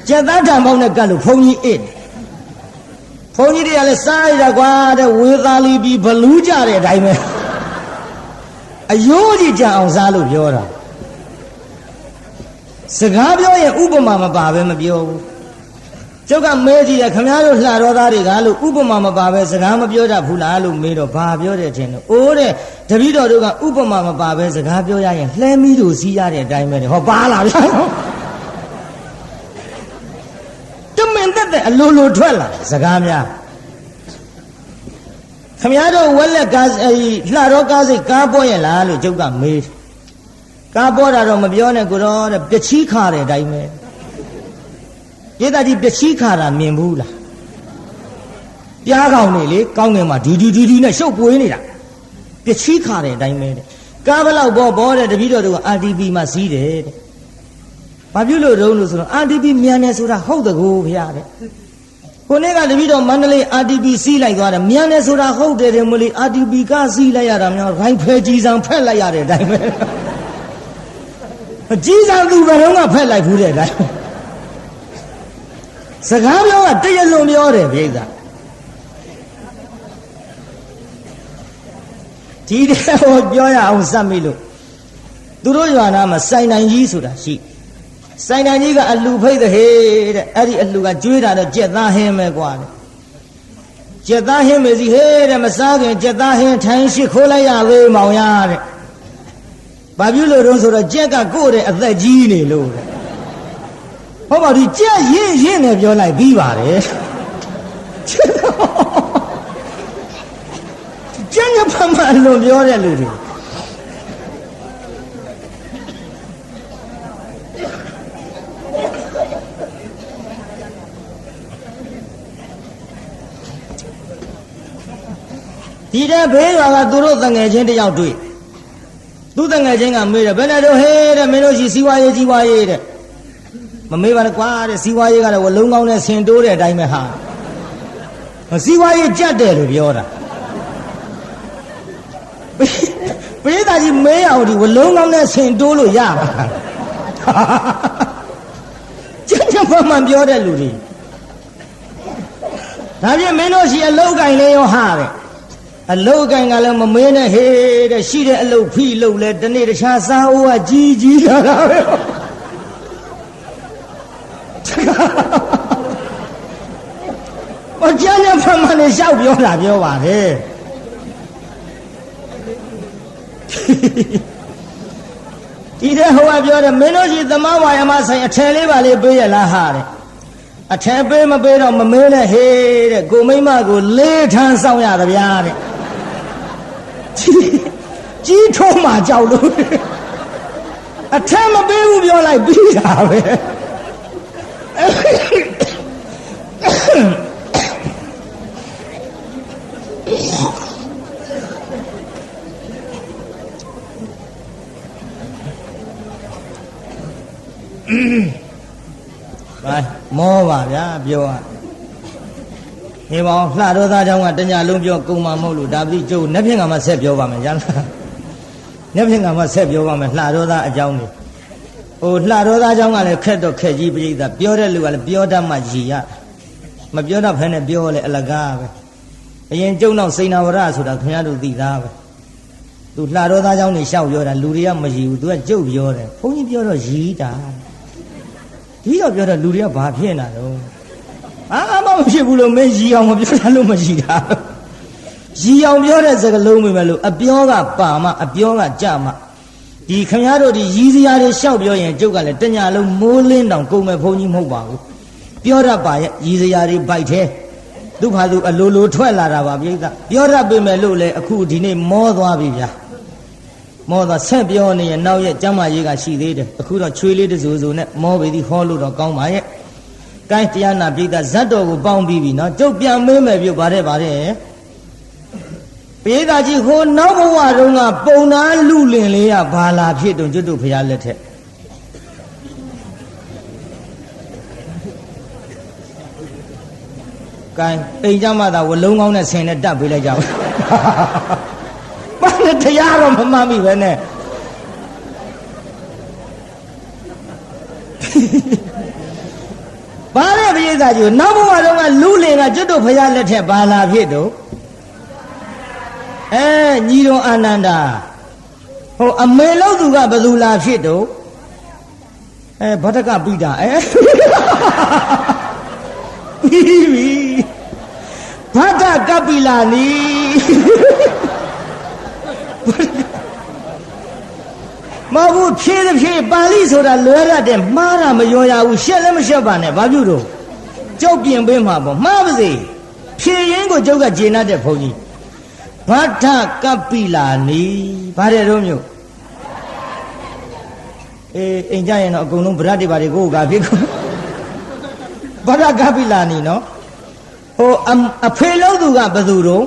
ကျက်သားတံပေါင်းနဲ့ကတ်လို့ဘုန်းကြီးအေးဘုန်းကြီးတွေကလည်းစားရကွာတဲ့ဝေသာလီပြီးဘလူးကြတဲ့အတိုင်းပဲအယိုးကြီးကြအောင်စားလို့ပြောတာစကားပြောရင်ဥပမာမပါပဲမပြောဘူးကျုပ်ကမဲကြည့်တယ်ခမည်းတော်လှတော်သားတွေကလို့ဥပမာမပါပဲစကားမပြောတတ်ဘူးလားလို့မေးတော့ဘာပြောတယ်ထင်လို့အိုးတဲ့တပည့်တော်တို့ကဥပမာမပါပဲစကားပြောရရင်လှဲမီးတို့စီးရတဲ့အတိုင်းပဲဟောပါလားဗျာတမင်တဲ့အလိုလိုထွက်လာစကားများခမည်းတော်ဝက်လက်ကားလှတော်ကားစိတ်ကားပေါ်ရဲ့လားလို့ကျုပ်ကမေးကားပေါ်တာတော့မပြောနဲ့ကိုတော့တဲ့ပျက်ချီးခါတဲ့အတိုင်းပဲယေတာကြီးပျက်ချီးခါတာမြင်ဘူးလားပြားကောင်နေလေကောင်းငင်မှာဒီနဲ့ရှုပ်ပွေးနေတာပျက်ချီးခါတဲ့အတိုင်းပဲတဲ့ကားဘလောက်ဘောတဲ့တပည့်တော်တို့က RTP မှာစီးတယ်တဲ့ဘာဖြစ်လို့တုံးလို့ဆိုတော့ RTP မြန်တယ်ဆိုတာဟုတ်တကူဗျာတဲ့ခုနေ့ကတပည့်တော်မန္တလေး RTP စီးလိုက်သွားတယ်မြန်တယ်ဆိုတာဟုတ်တယ်တယ်မလို့ RTP ကစီးလိုက်ရတာများခိုင်းဖဲကြီးစံဖက်လိုက်ရတဲ့အတိုင်းပဲကြီးစံသူဘယ်တော့မှဖက်လိုက်ဘူးတဲ့အတိုင်းစကားပြောကတရလွန်ပြောတယ်ပြိဿဒီတဲ့ဟောပြောရအောင်စပ်မိလို့သူတို့ရွာနာမှာစိုင်နိုင်ကြီးဆိုတာရှိစိုင်နိုင်ကြီးကအလှဖိတ်တဲ့ဟေးတဲ့အဲ့ဒီအလှကကျွေးတာတော့ကြက်သားဟင်းပဲကွာတဲ့ကြက်သားဟင်းမေစီဟေးတဲ့မစားခင်ကြက်သားဟင်းထိုင်ရှိခိုးလိုက်ရသေးမောင်ရတဲ့ဘာဖြစ်လို့တော့ဆိုတော့ကြက်ကကို့တဲ့အသက်ကြီးနေလို့တဲ့ဟောပါဒီကြက်ရင်းနဲ့ပြောလိုက်ပြီးပါတယ်ကြက်ညဖမလွန်ပြောတဲ့လူတွေဒီတဲ့ဘေးရွာကသူတို့တငယ်ချင်းတယောက်တွေ့သူတငယ်ချင်းကမေးတယ်ဘယ်နဲ့တော့ဟဲ့တဲ့မင်းတို့ရှိစီဝါရေးကြီးဝါရေးတဲ့မမေးပါနဲ့ကွာတဲ့စီဝါရေးကတော့ဝလုံးကောင်းနဲ့ဆင်တိုးတဲ့အတိုင်းပဲဟာစီဝါရေးကြက်တယ်လို့ပြောတာပရိသတ်ကြီးမေးအောင်ဒီဝလုံးကောင်းနဲ့ဆင်တိုးလို့ရပါကြက်ကြက်မှန်ပြောတဲ့လူတွေဒါဖြင့်မင်းတို့ရှိအလုတ်ကင်လေးရောဟာတဲ့အလုတ်ကင်ကလည်းမမေးနဲ့ဟေးတဲ့ရှိတဲ့အလုတ်ဖိလုတ်လဲတနေ့တခြားစားအိုးကကြီးလာတာပဲအကျဉ်းနဲ့ဖမှန်နဲ့ရှောက်ပြောတာပြောပါလေဒီတဲ့ဟိုကပြောတယ်မင်းတို့ရှိသမဝါယမဆိုင်အထယ်လေးပါလေးပေးရလားဟာတဲ့အထယ်ပေးမပေးတော့မမေးနဲ့ဟေးတဲ့ကိုမိမကိုလေးထန်းဆောင်ရတယ်ဗျာတဲ့ကြီးထုံးမှကြောက်လို့အထက်မပေးဘူးပြောလိုက်ပြီးတာပဲမောပါဗျာပြောရဒီပေါင်းလှတော်သားเจ้าကတညလုံးပြောကုံမမဟုတ်လို့ဒါပတိကျုပ်နှစ်ဖြင့်ကမှဆက်ပြောပါမယ်ရလားနှစ်ဖြင့်ကမှဆက်ပြောပါမယ်လှတော်သားအကြောင်းလေးဟိုလှတော်သားเจ้าကလည်းခက်တော့ခက်ကြီးပြိဿပြောတဲ့လူကလည်းပြောတတ်မှရည်ရမပြောတတ်ဖဲနဲ့ပြောလဲအလကားပဲအရင်ကျုံတော့စိန်နာဝရဆိုတာခင်ဗျားတို့သိသားပဲသူလှတော်သားเจ้าနေရှောက်ပြောတာလူတွေကမရည်ဘူးသူကကျုပ်ပြောတယ်ဘုန်းကြီးပြောတော့ရည်တာဒီတော့ပြောတော့လူတွေကဘာဖြစ်နေတာတော့အာမဖြစ်ဘူးလို့မင်းရီအောင်မပြောတာလို့မရှိတာရီအောင်ပြောတဲ့စကားလုံးပဲလို့အပြောကပါမအပြောကကြမဒီခင်ဗျားတို့ဒီရီစရာတွေရှောက်ပြောရင်ကျုပ်ကလည်းတညလုံးမိုးလင်းတောင်ကုန်မဲ့ဘုန်းကြီးမဟုတ်ပါဘူးပြောတတ်ပါရဲ့ရီစရာတွေဗိုက်သေးသူခါသူအလိုလိုထွက်လာတာပါပြိဿပြောတတ်ပေမဲ့လို့လေအခုဒီနေ့မောသွားပြီဗျာမောသွားဆက်ပြောနေရင်နောက်ရဲ့ကျမ်းမာရေးကရှိသေးတယ်အခုတော့ချွေးလေးတစိုးစိုးနဲ့မောပြီဒီဟောလို့တော့ကောင်းပါရဲ့ကိုင်းတရားနာပြိဿဇတ်တော်ကိုပေါင်းပြီးပြီနော်ကျုပ်ပြန်မေးမယ်ပြုတ်ပါတယ်ပြိဿကြီးဟိုနောက်ဘဝတုန်းကပုံနာလူလင်လေးကဘာလာဖြစ်တုံကျွတ်တို့ဖရားလက်ထက် ကိုင်းအိမ်ကြမှာသာဝလုံးကောင်းနဲ့ဆင်နဲ့တက်ပေးလိုက်ကြပါဘာနဲ့တရားတော့မမှန်မိပဲနဲ့ဘာလဲပရိသတ်ကြီးနောက်ဘဝတော့ကလူလင်ကကျွတ်တို့ဖရာလက်ထက်ဘာလာဖြစ်တော့ညီတော်အာနန္ဒာဟိုအမေလို့သူကဘယ်သူလာဖြစ်တော့ဗဒကပိတာပြီးပြီဗဒကပိလာနီမဟုတ်ဖြည်းဖြည်းပါဠိဆိုတာလွယ်ရတယ်မှားတာမရောရဘူးရှက်လည်းမရှက်ပါနဲ့ဘာပြုတော့ကြောက်ပြင်ပေးမှာပေါ့မှားပါစေဖြည်းရင်းကိုကျုပ်ကဂျေနတ်တဲ့ဘုန်းကြီးဗဒကပိလာနီဘာတဲ့တော့မျိုးအိမ်ကြရင်တော့အကုန်လုံးဗရတ်တွေဘာတွေကိုကဖြစ်ကုန်ဗဒကပိလာနီနော်ဟိုအဖေလို့သူကဘယ်သူတော့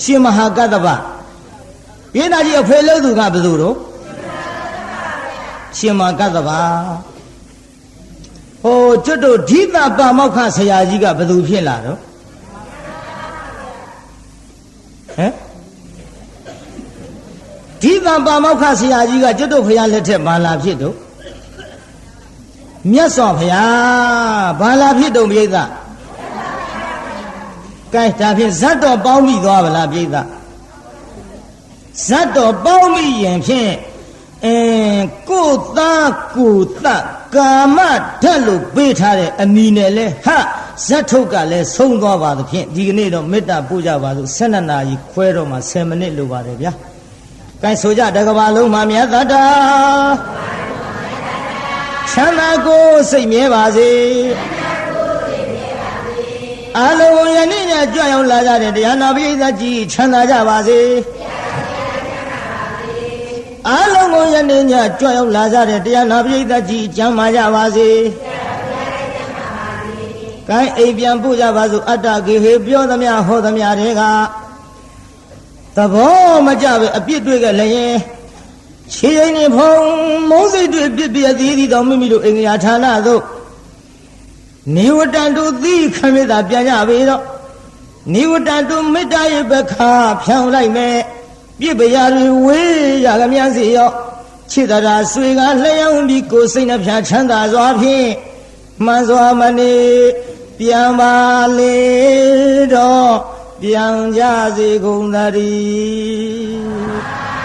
ရှင်မဟာကတ္တဗယေနာကြီးအဖေလို့သူကဘယ်သူတော့ရှင်မဟာကတ္တဗဟိုကျွတ်တို့ဓိတပါမောက္ခဆရာကြီးကဘယ်သူဖြစ်လာတော့ဓိတပါမောက္ခဆရာကြီးကကျွတ်တို့ဖရာလက်ထက်ဘာလာဖြစ်တော့မြတ်စွာဘုရားဘာလာဖြစ်တော့ပြိဿကဲဒါဖြင့်ဇတ်တော်ပေါင်းမိသွားဗလားပြိဿဇတ်တော်ပေါင်းမိရင်ဖြင့်ကိုသားကိုသကာမဓာတ်လို့ပေးထားတဲ့အနီနဲ့လဲဟာဇတ်ထုတ်ကလည်းဆုံးသွားပါသဖြင့်ဒီကနေ့တော့မေတ္တာပို့ကြပါစို့12နာရီခွဲတော့မှ10မိနစ်လိုပါတယ်ဗျာကဲဆိုကြတကဘာလုံးမှာမြတ်သတ္တာချမ်းသာကိုစိတ်မြဲပါစေအလုံးယနေ့ညကြွရောက်လာကြတဲ့တရားနာပရိသတ်ကြီးချမ်းသာကြပါစေအလုံးကိုယနေ့ညကြွရောက်လာကြတဲ့တရားနာပရိသတ်ကြီးကျမ်းမာကြပါစေကိုင်းအိမ်ပြန်ပို့ကြပါစို့အတ္တကေဟေပြောသမျှဟောသမျှတွေကသဘောမကျပဲအပြစ်တွေ့ကြလည်းရင်ခြေရင်နေဖုံမုန်းစိတ်တွေပြစ်ပြသေးသည်တော်မိမိတို့အင်္ဂါဌာနသို့နေဝတ္တတုသီခမေတ္တာပြန်ကြပေတော့နေဝတ္တတုမေတ္တာရဲ့ဘခါဖြောင်းလိုက်မယ်ပြစ်ပရာတွေဝေးရကမြန်းစီရောခြေတရာဆွေကလျှောင်းပြီးကိုယ်စိတ်နှဖျားချမ်းသာစွာဖြင့်မှန်စွာမနေပြန်ပါလေတော့ပြန်ကြစေကုန်သတည်း